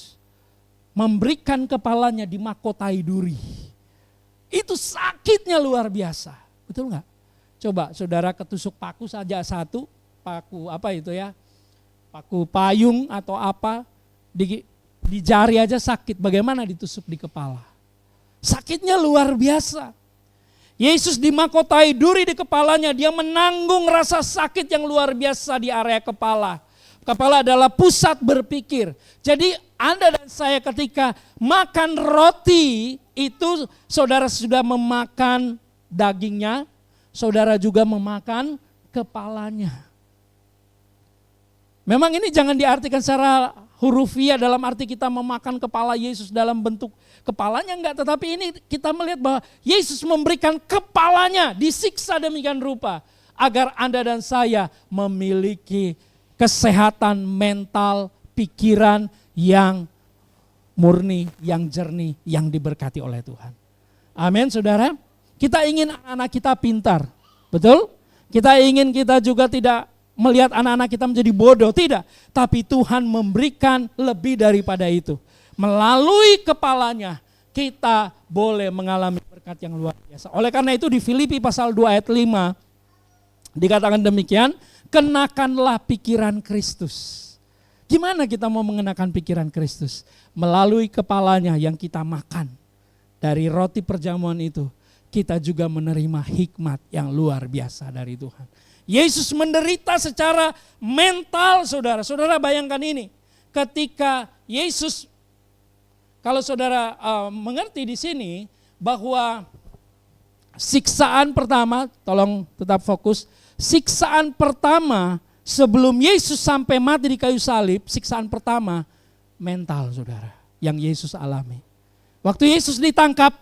memberikan kepalanya dimahkotai duri. Itu sakitnya luar biasa, betul nggak? Coba saudara ketusuk paku saja satu, paku apa itu ya, paku payung atau apa, di jari aja sakit, bagaimana ditusuk di kepala? Sakitnya luar biasa. Yesus dimahkotai duri di kepalanya, dia menanggung rasa sakit yang luar biasa di area kepala. Kepala adalah pusat berpikir. Jadi Anda dan saya ketika makan roti itu saudara sudah memakan dagingnya, saudara juga memakan kepalanya. Memang ini jangan diartikan secara hurufiah dalam arti kita memakan kepala Yesus dalam bentuk kepalanya, enggak. Tetapi ini kita melihat bahwa Yesus memberikan kepalanya disiksa demikian rupa agar Anda dan saya memiliki kesehatan mental, pikiran yang murni, yang jernih, yang diberkati oleh Tuhan. Amin saudara. Kita ingin anak-anak kita pintar, betul? Kita ingin kita juga tidak melihat anak-anak kita menjadi bodoh, tidak. Tapi Tuhan memberikan lebih daripada itu. Melalui kepalanya kita boleh mengalami berkat yang luar biasa. Oleh karena itu di Filipi pasal 2 ayat 5 dikatakan demikian, kenakanlah pikiran Kristus. Gimana kita mau mengenakan pikiran Kristus? Melalui kepalanya yang kita makan. Dari roti perjamuan itu kita juga menerima hikmat yang luar biasa dari Tuhan. Yesus menderita secara mental saudara. Saudara bayangkan ini. Ketika Yesus, kalau saudara mengerti di sini bahwa siksaan pertama, tolong tetap fokus. Siksaan pertama sebelum Yesus sampai mati di kayu salib, siksaan pertama mental saudara yang Yesus alami. Waktu Yesus ditangkap,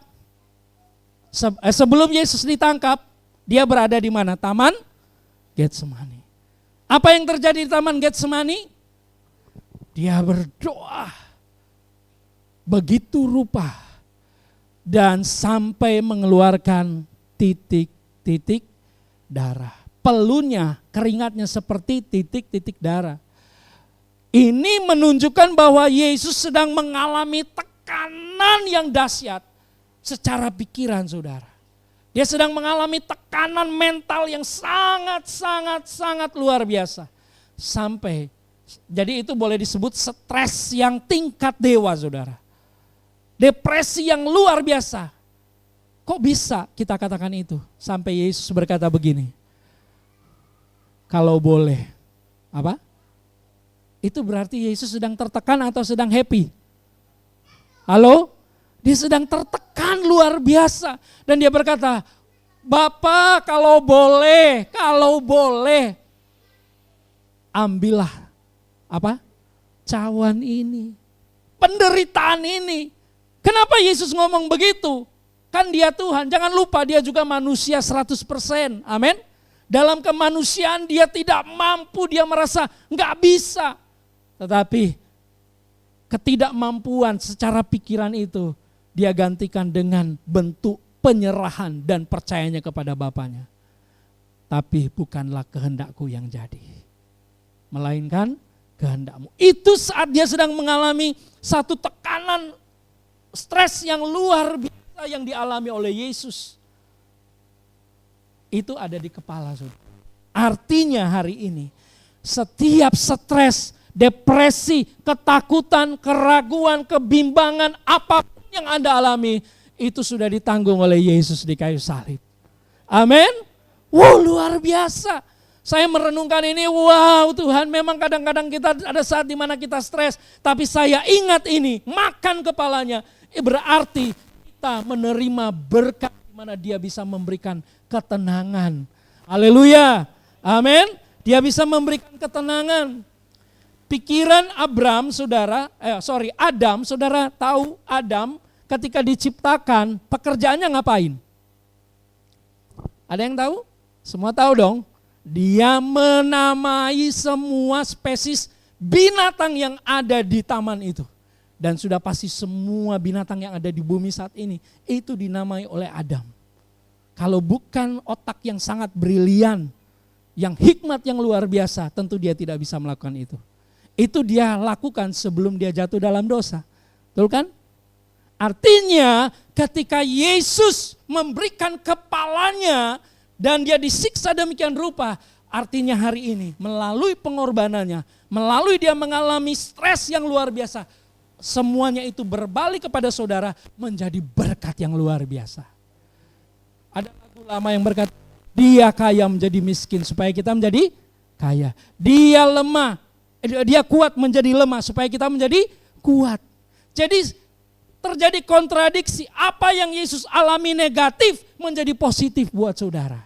sebelum Yesus ditangkap, dia berada di mana? Taman Getsemani. Apa yang terjadi di Taman Getsemani? Dia berdoa begitu rupa dan sampai mengeluarkan titik-titik darah. Pelunya, keringatnya seperti titik-titik darah. Ini menunjukkan bahwa Yesus sedang mengalami tekanan yang dahsyat secara pikiran saudara. Dia sedang mengalami tekanan mental yang sangat luar biasa. Sampai, jadi itu boleh disebut stres yang tingkat dewa saudara. Depresi yang luar biasa. Kok bisa kita katakan itu? Sampai Yesus berkata begini. Kalau boleh, apa? Itu berarti Yesus sedang tertekan atau sedang happy? Halo? Dia sedang tertekan luar biasa. Dan dia berkata, Bapa kalau boleh, ambillah apa? Cawan ini, penderitaan ini. Kenapa Yesus ngomong begitu? Kan dia Tuhan, jangan lupa dia juga manusia 100%, amin. Dalam kemanusiaan dia tidak mampu, dia merasa nggak bisa. Tetapi ketidakmampuan secara pikiran itu dia gantikan dengan bentuk penyerahan dan percayanya kepada Bapaknya. Tapi bukanlah kehendakku yang jadi, melainkan kehendakmu. Itu saat dia sedang mengalami satu tekanan stres yang luar biasa yang dialami oleh Yesus. Itu ada di kepala saudara. Artinya hari ini setiap stres, depresi, ketakutan, keraguan, kebimbangan, apapun yang Anda alami, itu sudah ditanggung oleh Yesus di kayu salib. Amin. Wow, luar biasa. Saya merenungkan ini, wow Tuhan, memang kadang-kadang kita ada saat di mana kita stres, tapi saya ingat ini, makan kepalanya, berarti kita menerima berkat di mana dia bisa memberikan ketenangan. Haleluya. Amin. Dia bisa memberikan ketenangan. Pikiran Adam, saudara tahu Adam ketika diciptakan, pekerjaannya ngapain? Ada yang tahu? Semua tahu dong. Dia menamai semua spesies binatang yang ada di taman itu. Dan sudah pasti semua binatang yang ada di bumi saat ini, itu dinamai oleh Adam. Kalau bukan otak yang sangat brilian, yang hikmat yang luar biasa, tentu dia tidak bisa melakukan itu. Itu dia lakukan sebelum dia jatuh dalam dosa. Betul kan? Artinya ketika Yesus memberikan kepalanya dan dia disiksa demikian rupa, artinya hari ini melalui pengorbanannya, melalui dia mengalami stres yang luar biasa, semuanya itu berbalik kepada saudara menjadi berkat yang luar biasa. Ada lagu ulama yang berkata, dia kaya menjadi miskin supaya kita menjadi kaya. Dia lemah, dia kuat menjadi lemah supaya kita menjadi kuat. Jadi terjadi kontradiksi, apa yang Yesus alami negatif menjadi positif buat saudara.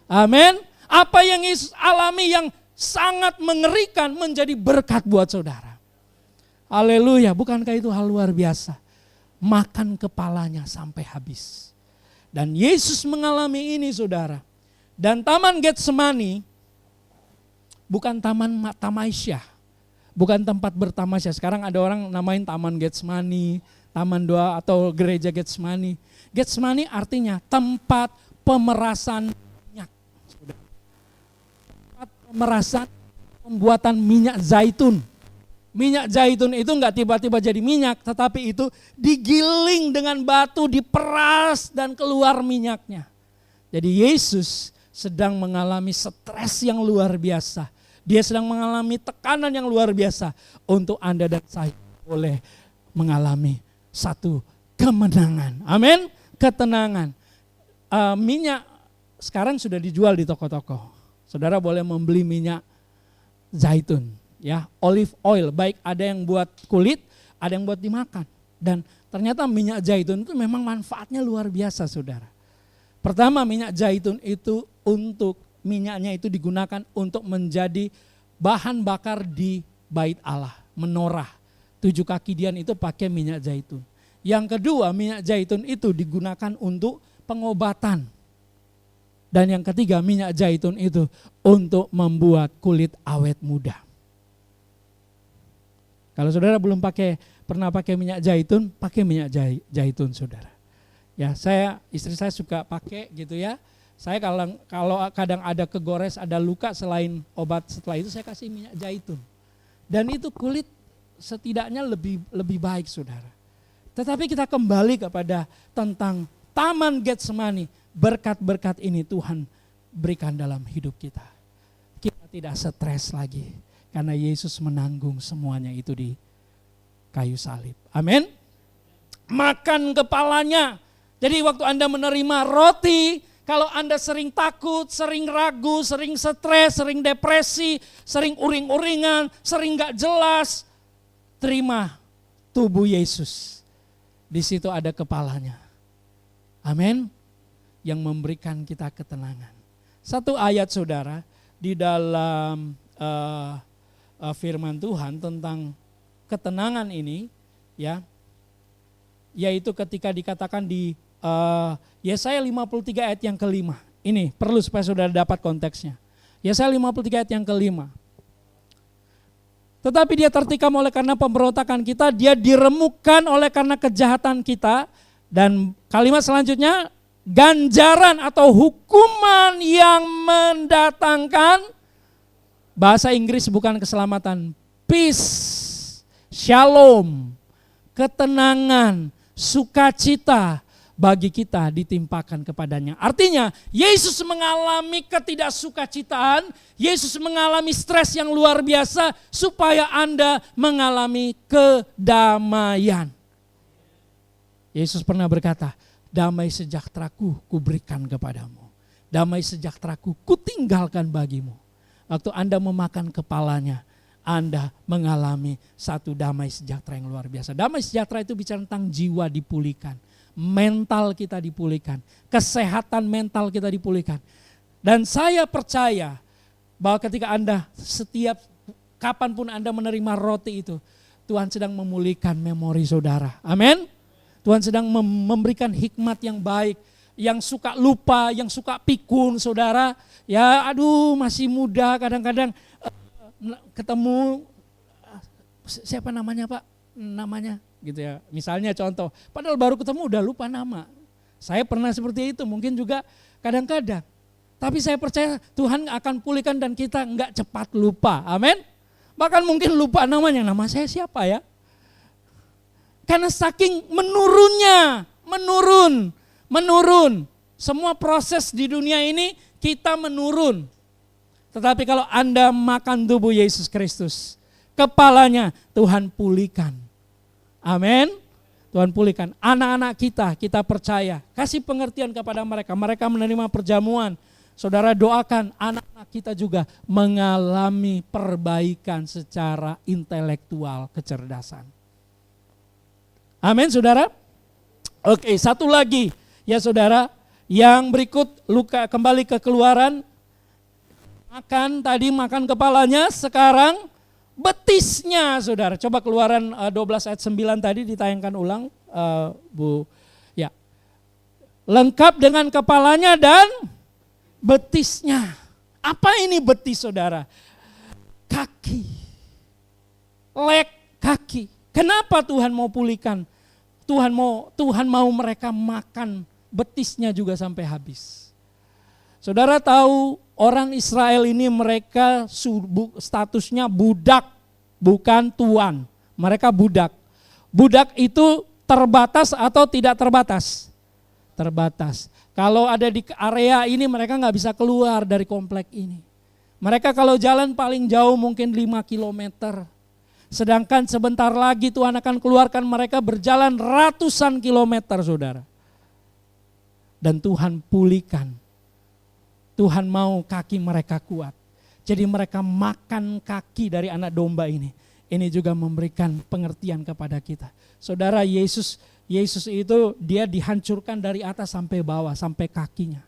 Amin. Apa yang Yesus alami yang sangat mengerikan menjadi berkat buat saudara. Haleluya, bukankah itu hal luar biasa? Makan kepalanya sampai habis. Dan Yesus mengalami ini saudara. Dan Taman Getsemani bukan taman tamasya, bukan tempat bertamasya. Sekarang ada orang namain Taman Getsemani, Taman Doa atau Gereja Getsemani. Getsemani artinya tempat pemerasan minyak. Tempat pemerasan pembuatan minyak zaitun. Minyak zaitun itu enggak tiba-tiba jadi minyak, tetapi itu digiling dengan batu, diperas dan keluar minyaknya. Jadi Yesus sedang mengalami stres yang luar biasa. Dia sedang mengalami tekanan yang luar biasa untuk Anda dan saya boleh mengalami satu kemenangan. Amin. Ketenangan. Minyak sekarang sudah dijual di toko-toko. Saudara boleh membeli minyak zaitun. Ya, olive oil, baik ada yang buat kulit, ada yang buat dimakan. Dan ternyata minyak zaitun itu memang manfaatnya luar biasa saudara. Pertama, minyak zaitun itu minyaknya itu digunakan untuk menjadi bahan bakar di bait Allah, menorah. 7 kaki dian itu pakai minyak zaitun. Yang kedua, minyak zaitun itu digunakan untuk pengobatan. Dan yang ketiga, minyak zaitun itu untuk membuat kulit awet muda. Kalau saudara belum pernah pakai minyak zaitun, pakai minyak zaitun saudara. Ya, istri saya suka pakai gitu ya. Saya kalau kadang ada kegores, ada luka selain obat setelah itu saya kasih minyak zaitun. Dan itu kulit setidaknya lebih baik saudara. Tetapi kita kembali kepada tentang Taman Getsemani. Berkat-berkat ini Tuhan berikan dalam hidup kita. Kita tidak stres lagi. Karena Yesus menanggung semuanya itu di kayu salib. Amin. Makan kepalanya. Jadi waktu Anda menerima roti, kalau Anda sering takut, sering ragu, sering stres, sering depresi, sering uring-uringan, sering gak jelas, terima tubuh Yesus. Di situ ada kepalanya. Amin. Yang memberikan kita ketenangan. Satu ayat saudara di dalam firman Tuhan tentang ketenangan ini ya, yaitu ketika dikatakan di Yesaya 53 ayat yang kelima. Ini perlu supaya saudara dapat konteksnya. Yesaya 53 ayat yang kelima. Tetapi dia tertikam oleh karena pemberontakan kita, dia diremukkan oleh karena kejahatan kita. Dan kalimat selanjutnya, ganjaran atau hukuman yang mendatangkan, bahasa Inggris bukan keselamatan, peace, shalom, ketenangan, sukacita bagi kita ditimpakan kepadanya. Artinya Yesus mengalami ketidaksukacitaan, Yesus mengalami stres yang luar biasa supaya Anda mengalami kedamaian. Yesus pernah berkata, damai sejahteraku kuberikan kepadamu, damai sejahteraku kutinggalkan bagimu. Waktu Anda memakan kepalanya, Anda mengalami satu damai sejahtera yang luar biasa. Damai sejahtera itu bicara tentang jiwa dipulihkan, mental kita dipulihkan, kesehatan mental kita dipulihkan. Dan saya percaya bahwa ketika Anda kapanpun Anda menerima roti itu, Tuhan sedang memulihkan memori saudara. Amin. Tuhan sedang memberikan hikmat yang baik. Yang suka lupa, yang suka pikun saudara, ya aduh masih muda kadang-kadang ketemu siapa namanya Pak, namanya gitu ya. Misalnya contoh, padahal baru ketemu udah lupa nama. Saya pernah seperti itu, mungkin juga kadang-kadang. Tapi saya percaya Tuhan akan pulihkan dan kita enggak cepat lupa, amin. Bahkan mungkin lupa namanya, nama saya siapa ya. Karena saking menurun. Semua proses di dunia ini kita menurun. Tetapi kalau Anda makan tubuh Yesus Kristus, kepalanya Tuhan pulihkan. Amin. Tuhan pulihkan. Anak-anak kita percaya. Kasih pengertian kepada mereka. Mereka menerima perjamuan. Saudara doakan anak-anak kita juga mengalami perbaikan secara intelektual, kecerdasan. Amin saudara. Oke, satu lagi ya saudara. Yang berikut Luka kembali ke Keluaran. Makan kepalanya, sekarang betisnya saudara. Coba Keluaran 12 ayat 9 tadi ditayangkan ulang Bu. Ya. Lengkap dengan kepalanya dan betisnya. Apa ini betis saudara? Kaki. Leg kaki. Kenapa Tuhan mau pulihkan? Tuhan mau mereka makan betisnya juga sampai habis. Saudara tahu orang Israel ini mereka statusnya budak, bukan tuan. Mereka budak. Budak itu terbatas atau tidak terbatas? Terbatas. Kalau ada di area ini mereka nggak bisa keluar dari komplek ini. Mereka kalau jalan paling jauh mungkin 5 kilometer. Sedangkan sebentar lagi Tuhan akan keluarkan mereka berjalan ratusan kilometer saudara. Dan Tuhan pulihkan. Tuhan mau kaki mereka kuat. Jadi mereka makan kaki dari anak domba ini. Ini juga memberikan pengertian kepada kita. Saudara, Yesus itu dia dihancurkan dari atas sampai bawah, sampai kakinya.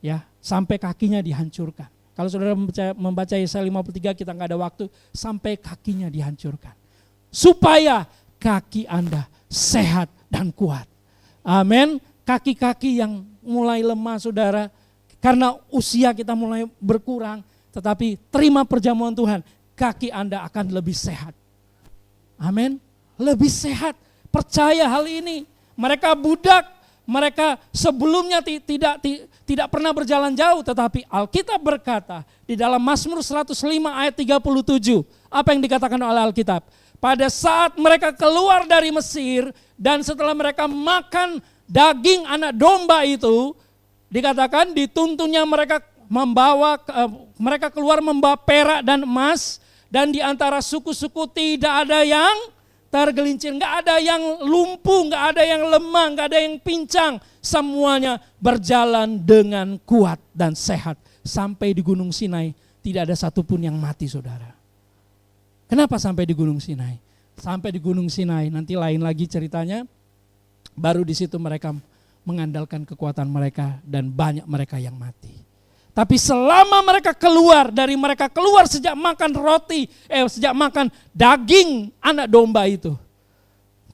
Ya, sampai kakinya dihancurkan. Kalau saudara membaca Yesaya 53 kita nggak ada waktu, sampai kakinya dihancurkan. Supaya kaki Anda sehat dan kuat. Amin. Kaki-kaki yang mulai lemah saudara, karena usia kita mulai berkurang, tetapi terima perjamuan Tuhan, kaki Anda akan lebih sehat. Amin. Lebih sehat, percaya hal ini. Mereka budak, mereka sebelumnya tidak pernah berjalan jauh, tetapi Alkitab berkata di dalam Mazmur 105 ayat 37, apa yang dikatakan oleh Alkitab? Pada saat mereka keluar dari Mesir dan setelah mereka makan daging anak domba itu, dikatakan dituntunnya mereka keluar membawa perak dan emas, dan di antara suku-suku tidak ada yang tergelincir, nggak ada yang lumpuh, nggak ada yang lemah, nggak ada yang pincang, semuanya berjalan dengan kuat dan sehat sampai di Gunung Sinai. Tidak ada satupun yang mati saudara. Kenapa sampai di Gunung Sinai? Sampai di Gunung Sinai nanti lain lagi ceritanya. Baru di situ mereka mengandalkan kekuatan mereka dan banyak mereka yang mati. Tapi selama mereka keluar sejak makan sejak makan daging anak domba itu,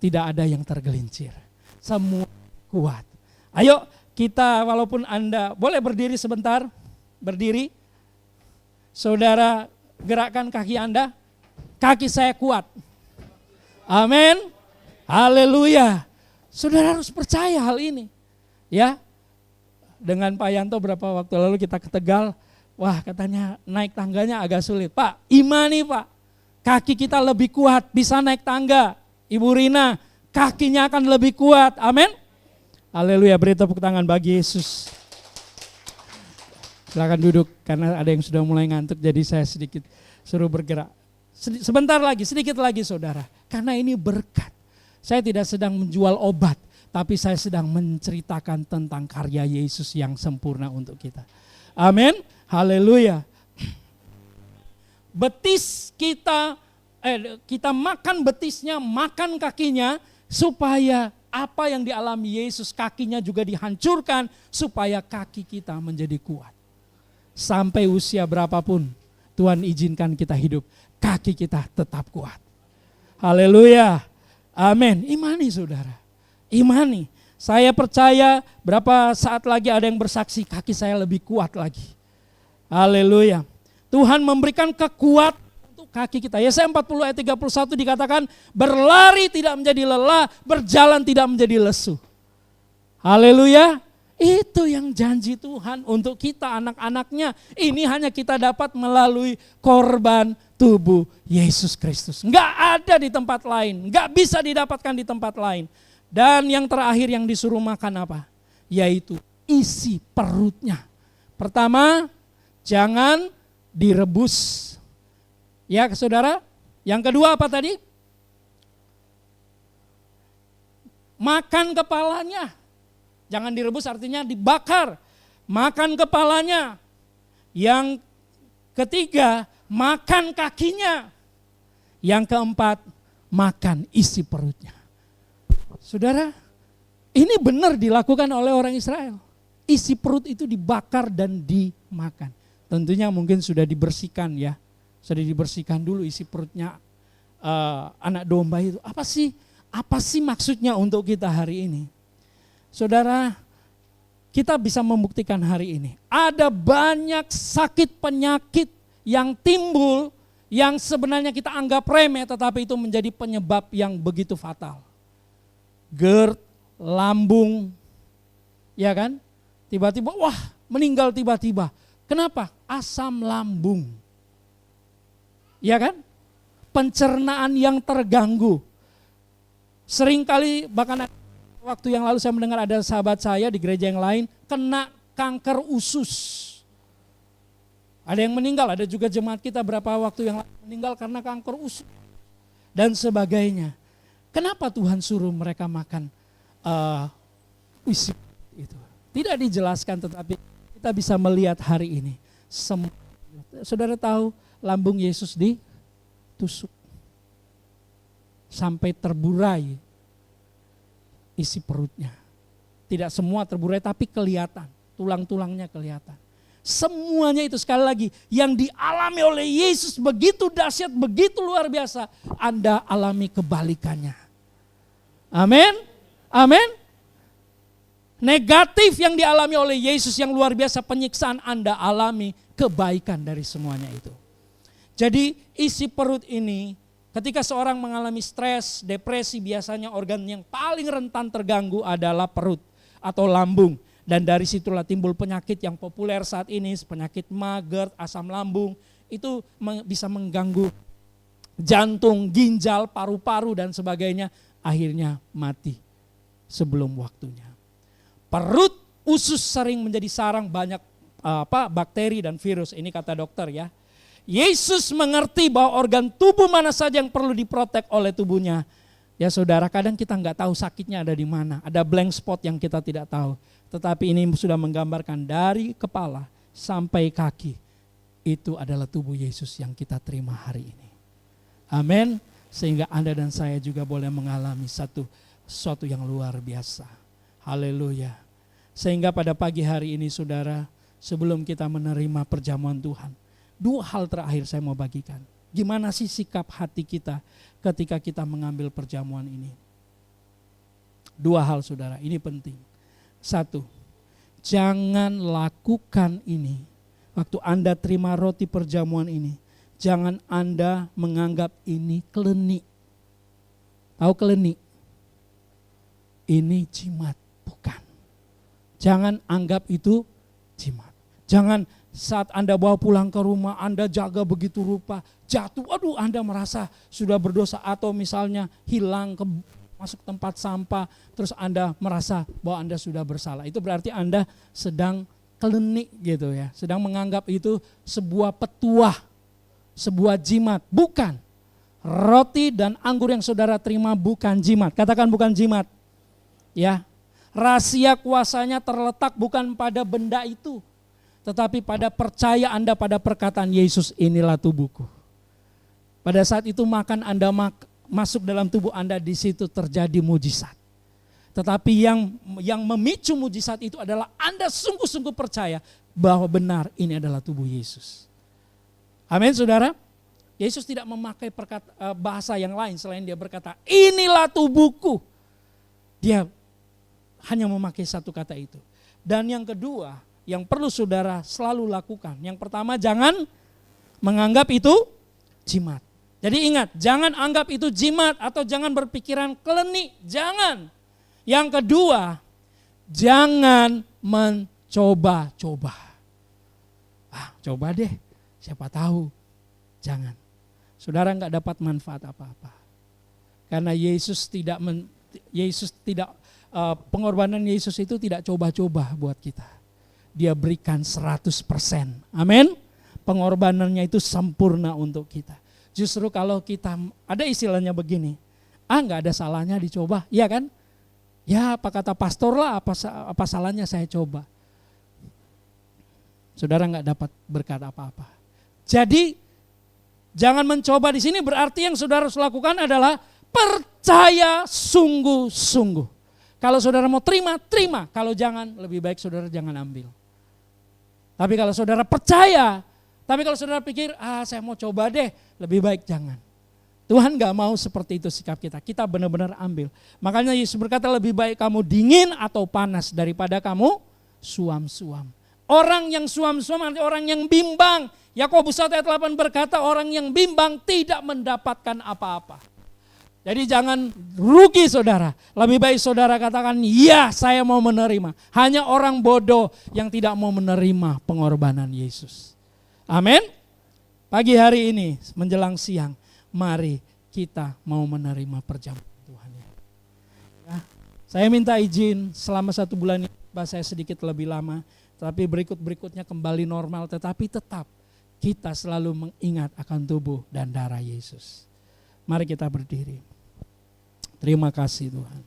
tidak ada yang tergelincir. Semua kuat. Ayo kita, walaupun Anda boleh berdiri sebentar, berdiri. Saudara gerakkan kaki Anda, kaki saya kuat. Amin. Haleluya. Saudara harus percaya hal ini. Ya. Dengan Pak Yanto berapa waktu lalu kita ke Tegal, wah katanya naik tangganya agak sulit. Pak, imani Pak, kaki kita lebih kuat, bisa naik tangga. Ibu Rina, kakinya akan lebih kuat, amin. Haleluya, beri tepuk tangan bagi Yesus. Silakan duduk, karena ada yang sudah mulai ngantuk, jadi saya sedikit suruh bergerak. Sebentar lagi, sedikit lagi saudara, karena ini berkat. Saya tidak sedang menjual obat, tapi saya sedang menceritakan tentang karya Yesus yang sempurna untuk kita. Amin. Haleluya. Betis kita makan betisnya, makan kakinya, supaya apa yang dialami Yesus, kakinya juga dihancurkan, supaya kaki kita menjadi kuat. Sampai usia berapapun Tuhan izinkan kita hidup, kaki kita tetap kuat. Haleluya. Amin. Imani saudara. Imani, saya percaya berapa saat lagi ada yang bersaksi kaki saya lebih kuat lagi. Haleluya. Tuhan memberikan kekuatan untuk kaki kita. Yesaya 40 ayat 31 dikatakan berlari tidak menjadi lelah, berjalan tidak menjadi lesu. Haleluya. Itu yang janji Tuhan untuk kita anak-anaknya. Ini hanya kita dapat melalui korban tubuh Yesus Kristus. Enggak ada di tempat lain, enggak bisa didapatkan di tempat lain. Dan yang terakhir yang disuruh makan apa? Yaitu isi perutnya. Pertama, jangan direbus. Ya saudara. Yang kedua apa tadi? makan kepalanya. Jangan direbus artinya dibakar. Makan kepalanya. Yang ketiga, makan kakinya. Yang keempat, makan isi perutnya. Saudara, ini benar dilakukan oleh orang Israel. Isi perut itu dibakar dan dimakan. Tentunya mungkin sudah dibersihkan ya. Sudah dibersihkan dulu isi perutnya anak domba itu. Apa sih maksudnya untuk kita hari ini? Saudara, kita bisa membuktikan hari ini. Ada banyak sakit penyakit yang timbul yang sebenarnya kita anggap remeh tetapi itu menjadi penyebab yang begitu fatal. GERD, lambung, ya kan? Tiba-tiba wah meninggal tiba-tiba. Kenapa? Asam lambung. Ya kan? Pencernaan yang terganggu. Seringkali bahkan waktu yang lalu saya mendengar ada sahabat saya di gereja yang lain kena kanker usus. Ada yang meninggal, ada juga jemaat kita berapa waktu yang lalu meninggal karena kanker usus. Dan sebagainya. Kenapa Tuhan suruh mereka makan isi itu? Tidak dijelaskan tetapi kita bisa melihat hari ini. Saudara tahu lambung Yesus ditusuk. Sampai terburai isi perutnya. Tidak semua terburai tapi kelihatan. Tulang-tulangnya kelihatan. Semuanya itu sekali lagi yang dialami oleh Yesus begitu dahsyat, begitu luar biasa. Anda alami kebalikannya. Amin. Amin. Negatif yang dialami oleh Yesus yang luar biasa, penyiksaan, Anda alami kebaikan dari semuanya itu. Jadi isi perut ini ketika seorang mengalami stres, depresi, biasanya organ yang paling rentan terganggu adalah perut atau lambung. Dan dari situlah timbul penyakit yang populer saat ini, penyakit GERD, asam lambung, itu bisa mengganggu jantung, ginjal, paru-paru dan sebagainya, akhirnya mati sebelum waktunya. Perut, usus sering menjadi sarang banyak bakteri dan virus, ini kata dokter ya. Yesus mengerti bahwa organ tubuh mana saja yang perlu diprotek oleh tubuhnya. Ya saudara, kadang kita nggak tahu sakitnya ada di mana. Ada blank spot yang kita tidak tahu. Tetapi ini sudah menggambarkan dari kepala sampai kaki. Itu adalah tubuh Yesus yang kita terima hari ini. Amin. Sehingga Anda dan saya juga boleh mengalami sesuatu yang luar biasa. Haleluya. Sehingga pada pagi hari ini saudara, sebelum kita menerima perjamuan Tuhan, dua hal terakhir saya mau bagikan. Gimana sih sikap hati kita ketika kita mengambil perjamuan ini? Dua hal saudara, ini penting. Satu, jangan lakukan ini. Waktu Anda terima roti perjamuan ini, jangan Anda menganggap ini klenik. Tahu klenik? Ini jimat, bukan. Jangan anggap itu jimat. Jangan saat Anda bawa pulang ke rumah, Anda jaga begitu rupa, jatuh, aduh Anda merasa sudah berdosa atau misalnya hilang masuk tempat sampah, terus Anda merasa bahwa Anda sudah bersalah. Itu berarti Anda sedang klenik gitu ya, sedang menganggap itu sebuah petuah, sebuah jimat. Bukan. Roti dan anggur yang saudara terima bukan jimat. Katakan bukan jimat. Ya. Rahasia kuasanya terletak bukan pada benda itu, tetapi pada percaya Anda pada perkataan Yesus, inilah tubuhku. Pada saat itu makan Anda masuk dalam tubuh Anda, di situ terjadi mujizat. Tetapi yang memicu mujizat itu adalah Anda sungguh-sungguh percaya bahwa benar ini adalah tubuh Yesus. Amin saudara. Yesus tidak memakai bahasa yang lain selain dia berkata, inilah tubuhku. Dia hanya memakai satu kata itu. Dan yang kedua, yang perlu saudara selalu lakukan. Yang pertama, jangan menganggap itu jimat. Jadi ingat, jangan anggap itu jimat atau jangan berpikiran klenik, jangan. Yang kedua, jangan mencoba-coba. Coba deh, siapa tahu. Jangan. Saudara enggak dapat manfaat apa-apa. Karena pengorbanan Yesus itu tidak coba-coba buat kita. Dia berikan 100%. Amin. Pengorbanannya itu sempurna untuk kita. Justru kalau kita, ada istilahnya begini, enggak ada salahnya dicoba, iya kan? Ya apa kata pastor lah, apa salahnya saya coba. Saudara nggak dapat berkat apa-apa. Jadi jangan mencoba di sini, berarti yang saudara harus lakukan adalah percaya sungguh-sungguh. Kalau saudara mau terima, terima. Kalau jangan, lebih baik saudara jangan ambil. Tapi kalau saudara percaya, tapi kalau saudara pikir, saya mau coba deh, lebih baik jangan. Tuhan gak mau seperti itu sikap kita. Kita benar-benar ambil. Makanya Yesus berkata lebih baik kamu dingin atau panas daripada kamu suam-suam. Orang yang suam-suam artinya orang yang bimbang. Yakobus 1 ayat 8 berkata orang yang bimbang tidak mendapatkan apa-apa. Jadi jangan rugi saudara. Lebih baik saudara katakan, ya saya mau menerima. Hanya orang bodoh yang tidak mau menerima pengorbanan Yesus. Amin. Pagi hari ini menjelang siang, mari kita mau menerima perjamuan Tuhan. Ya, saya minta izin selama 1 bulan ini, saya sedikit lebih lama. Tapi berikut-berikutnya kembali normal. Tetapi tetap kita selalu mengingat akan tubuh dan darah Yesus. Mari kita berdiri. Terima kasih Tuhan.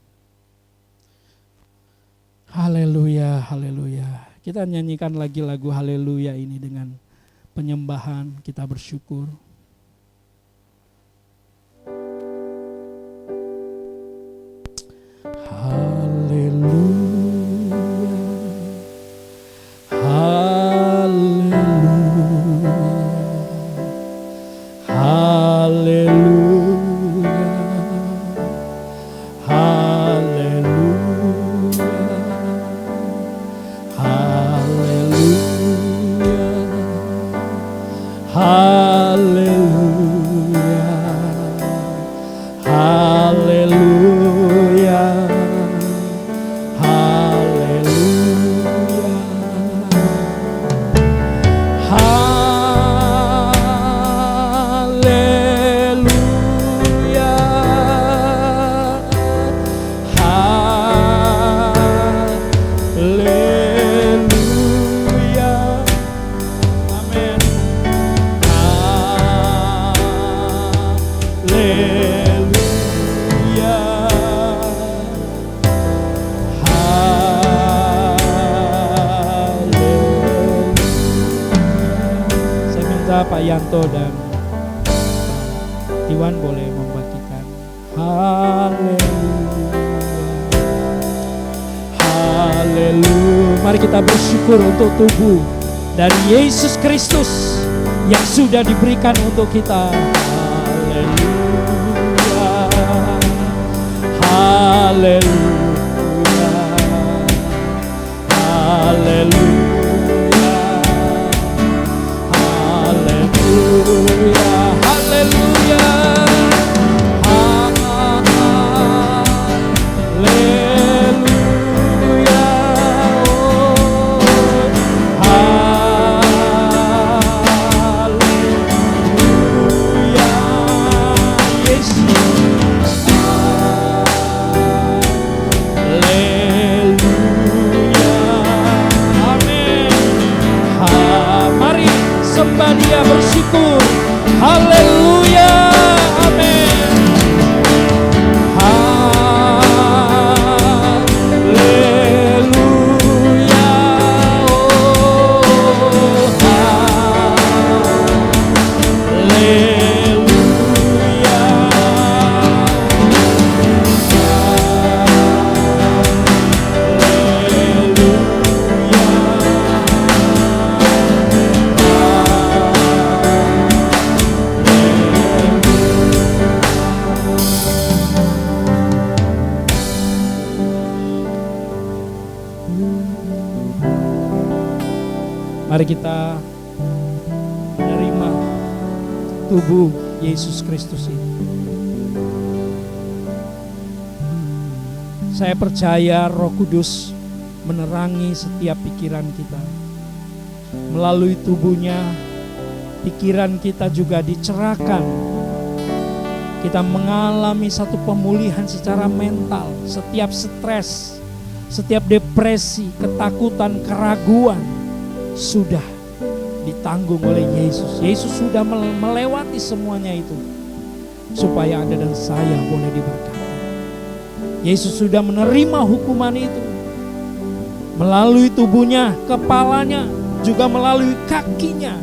Haleluya, haleluya. Kita nyanyikan lagi lagu haleluya ini dengan penyembahan, kita bersyukur. Haleluya. Pak Yanto dan Iwan boleh membagikan. Haleluya, haleluya. Mari kita bersyukur untuk tubuh dari Yesus Kristus yang sudah diberikan untuk kita. Haleluya, haleluya, haleluya. Haleluya, haleluya, haleluya, haleluya, Yesus, haleluya, amin. Mari sembah Dia, bersyukur. Haleluya, amin. Haleluya, oh, haleluya. Mari kita menerima tubuh Yesus Kristus ini. Saya percaya Roh Kudus menerangi setiap pikiran kita. Melalui tubuhnya, pikiran kita juga dicerahkan. Kita mengalami satu pemulihan secara mental. Setiap stres, setiap depresi, ketakutan, keraguan sudah ditanggung oleh Yesus. Yesus sudah melewati semuanya itu supaya Anda dan saya boleh diberkati. Yesus sudah menerima hukuman itu melalui tubuhnya, kepalanya, juga melalui kakinya,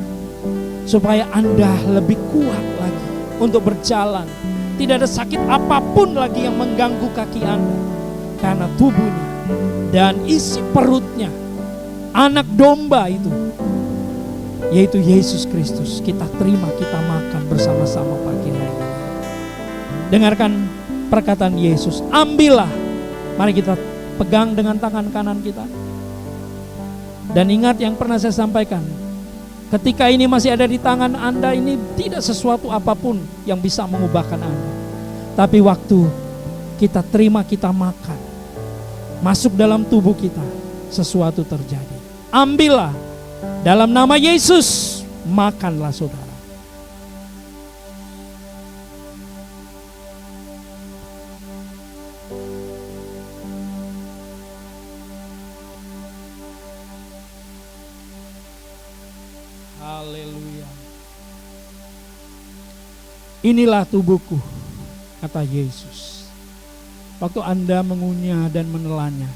supaya Anda lebih kuat lagi untuk berjalan. Tidak ada sakit apapun lagi yang mengganggu kaki Anda, karena tubuhnya dan isi perutnya anak domba itu, yaitu Yesus Kristus, kita terima, kita makan bersama-sama pagi hari ini. Dengarkan perkataan Yesus, ambillah. Mari kita pegang dengan tangan kanan kita. Dan ingat yang pernah saya sampaikan, ketika ini masih ada di tangan Anda, ini tidak sesuatu apapun yang bisa mengubahkan Anda. Tapi waktu kita terima, kita makan, masuk dalam tubuh kita, sesuatu terjadi. Ambillah dalam nama Yesus, makanlah saudara. Haleluya. Inilah tubuhku, kata Yesus. Waktu Anda mengunyah dan menelannya,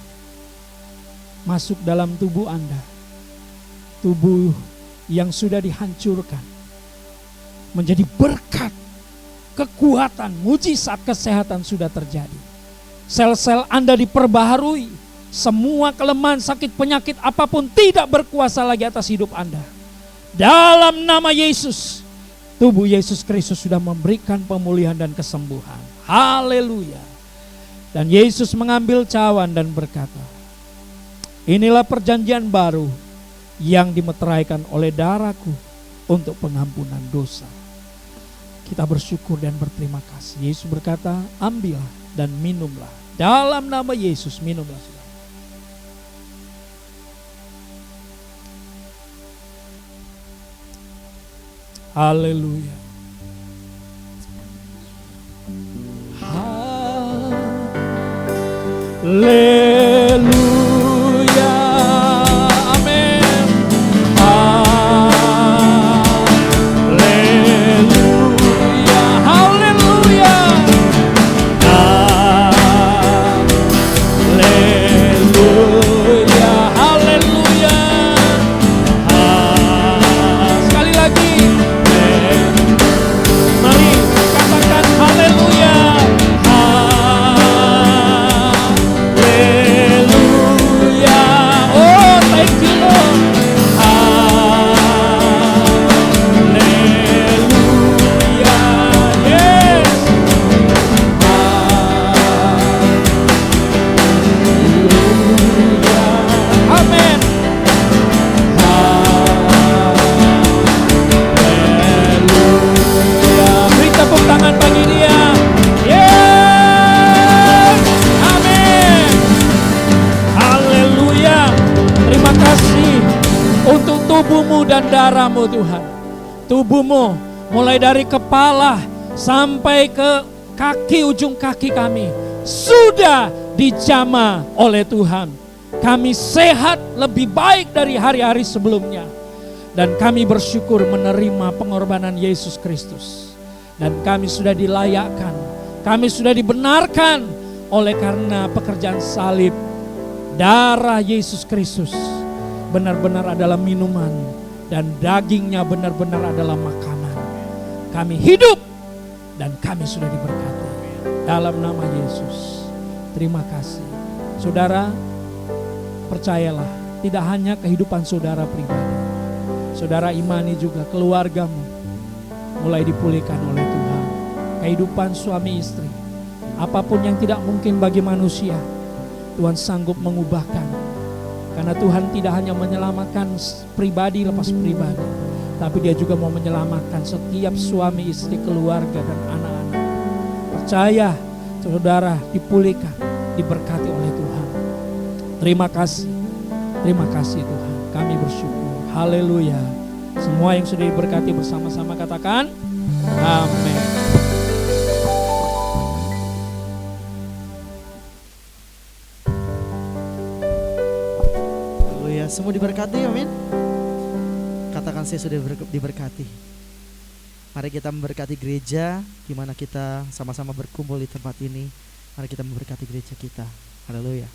masuk dalam tubuh Anda, tubuh yang sudah dihancurkan, menjadi berkat, kekuatan, mujizat, kesehatan sudah terjadi. Sel-sel Anda diperbaharui, semua kelemahan, sakit, penyakit apapun tidak berkuasa lagi atas hidup Anda. Dalam nama Yesus, tubuh Yesus Kristus sudah memberikan pemulihan dan kesembuhan. Haleluya. Dan Yesus mengambil cawan dan berkata, inilah perjanjian baru yang dimeteraikan oleh darahku untuk pengampunan dosa. Kita bersyukur dan berterima kasih. Yesus berkata, ambillah dan minumlah. Dalam nama Yesus, minumlah. Haleluya. Haleluya. Amin. Haleluya. Haleluya. Haleluya. Haleluya. Sekali lagi. Mari katakan haleluya. Haleluya. Oh, thank you Lord. Haleluya. Yes. Haleluya. Amin. Beri tepuk tangan bagi dia. Yes. Amin. Haleluya. Terima kasih untuk tubuhmu dan darahmu Tuhan. Tubuhmu mulai dari kepala sampai ke kaki, ujung kaki kami sudah dijamah oleh Tuhan. Kami sehat lebih baik dari hari-hari sebelumnya. Dan kami bersyukur menerima pengorbanan Yesus Kristus. Dan kami sudah dilayakkan, kami sudah dibenarkan oleh karena pekerjaan salib. Darah Yesus Kristus benar-benar adalah minuman dan dagingnya benar-benar adalah makanan. Kami hidup dan kami sudah diberkati dalam nama Yesus. Terima kasih. Saudara, percayalah, tidak hanya kehidupan saudara pribadi, saudara imani juga keluargamu mulai dipulihkan oleh Tuhan. Kehidupan suami istri, apapun yang tidak mungkin bagi manusia, Tuhan sanggup mengubahkan. Karena Tuhan tidak hanya menyelamatkan pribadi lepas pribadi, tapi Dia juga mau menyelamatkan setiap suami istri, keluarga dan anak-anak. Percaya saudara dipulihkan, diberkati oleh Tuhan. Terima kasih Tuhan, kami bersyukur. Haleluya. Semua yang sudah diberkati bersama-sama katakan amin. Haleluya. Semua diberkati, amin. Katakan saya sudah diberkati. Mari kita memberkati gereja di mana kita sama-sama berkumpul di tempat ini. Mari kita memberkati gereja kita. Haleluya.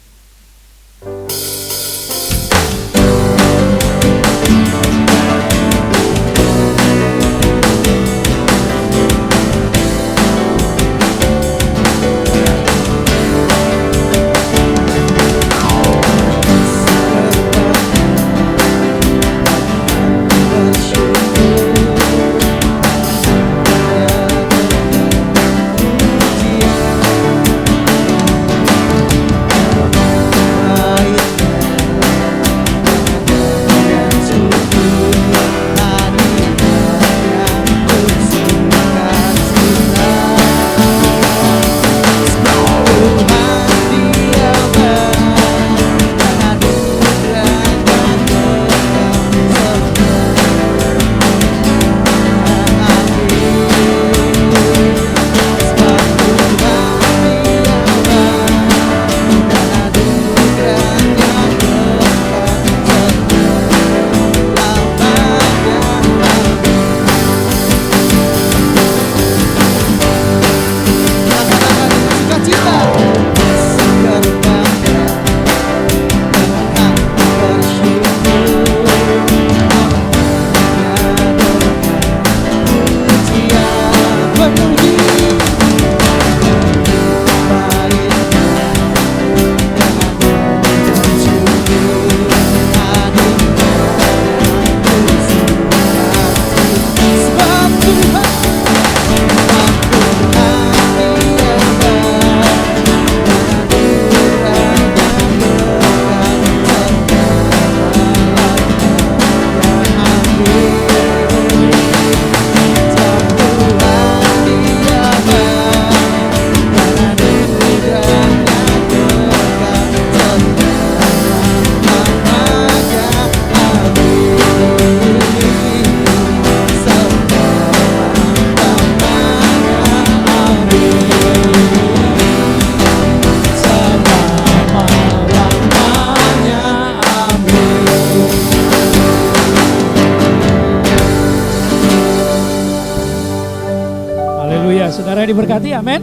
Saudara diberkati, amin.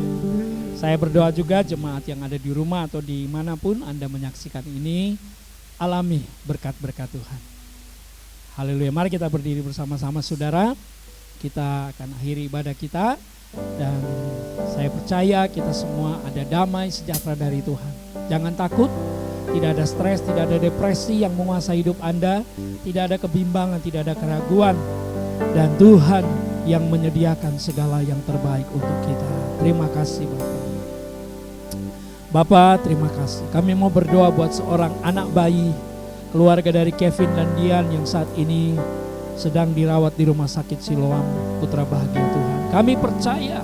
Saya berdoa juga jemaat yang ada di rumah atau dimanapun Anda menyaksikan ini, alami berkat-berkat Tuhan. Haleluya, mari kita berdiri bersama-sama saudara. Kita akan akhiri ibadah kita. Dan saya percaya kita semua ada damai sejahtera dari Tuhan. Jangan takut, tidak ada stres, tidak ada depresi yang menguasai hidup Anda. Tidak ada kebimbangan, tidak ada keraguan. Dan Tuhan yang menyediakan segala yang terbaik untuk kita. Terima kasih Bapak. Bapak, terima kasih. Kami mau berdoa buat seorang anak bayi, keluarga dari Kevin dan Dian yang saat ini sedang dirawat di Rumah Sakit Siloam Putra Bahagia Tuhan. Kami percaya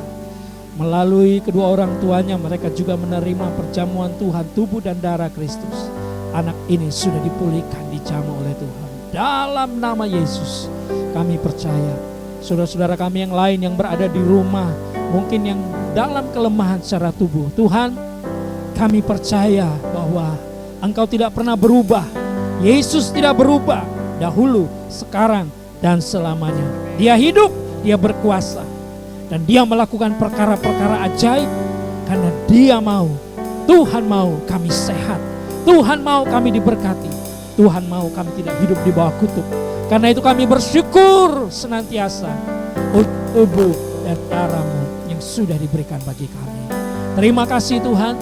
melalui kedua orang tuanya mereka juga menerima perjamuan Tuhan, tubuh dan darah Kristus. Anak ini sudah dipulihkan, dijamu oleh Tuhan. Dalam nama Yesus kami percaya. Saudara-saudara kami yang lain yang berada di rumah, mungkin yang dalam kelemahan secara tubuh, Tuhan, kami percaya bahwa Engkau tidak pernah berubah. Yesus tidak berubah dahulu, sekarang, dan selamanya. Dia hidup, dia berkuasa, dan dia melakukan perkara-perkara ajaib karena dia mau. Tuhan mau kami sehat, Tuhan mau kami diberkati, Tuhan mau kami tidak hidup di bawah kutuk. Karena itu kami bersyukur senantiasa untuk tubuh dan darah-Mu yang sudah diberikan bagi kami. Terima kasih Tuhan,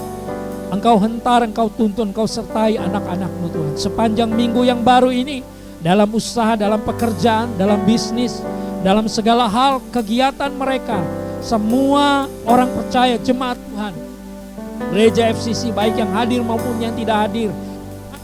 Engkau hentar, Engkau tuntun, Engkau sertai anak-anak-Mu Tuhan. Sepanjang minggu yang baru ini, dalam usaha, dalam pekerjaan, dalam bisnis, dalam segala hal kegiatan mereka, semua orang percaya jemaat Tuhan, gereja FCC baik yang hadir maupun yang tidak hadir,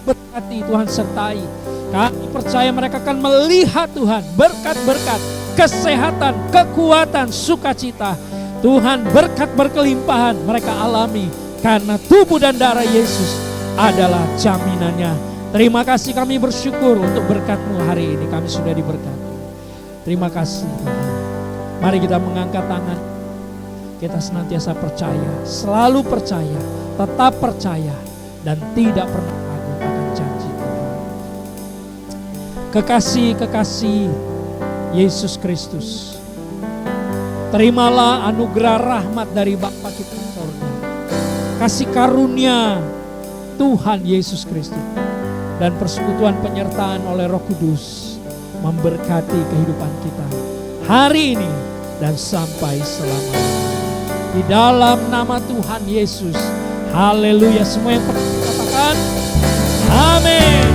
berkati Tuhan sertai. Kami percaya mereka akan melihat Tuhan berkat-berkat, kesehatan, kekuatan, sukacita. Tuhan berkat berkelimpahan mereka alami karena tubuh dan darah Yesus adalah jaminannya. Terima kasih, kami bersyukur untuk berkat-Mu hari ini, kami sudah diberkati. Terima kasih Tuhan. Mari kita mengangkat tangan. Kita senantiasa percaya, selalu percaya, tetap percaya, dan tidak pernah ragu akan janji Tuhan. Kekasih-kekasih Yesus Kristus, terimalah anugerah rahmat dari Bapa kita di sorga. kasih karunia Tuhan Yesus Kristus dan persekutuan penyertaan oleh Roh Kudus memberkati kehidupan kita hari ini dan sampai selamanya. Di dalam nama Tuhan Yesus, haleluya. Semua yang pernah katakan, amin.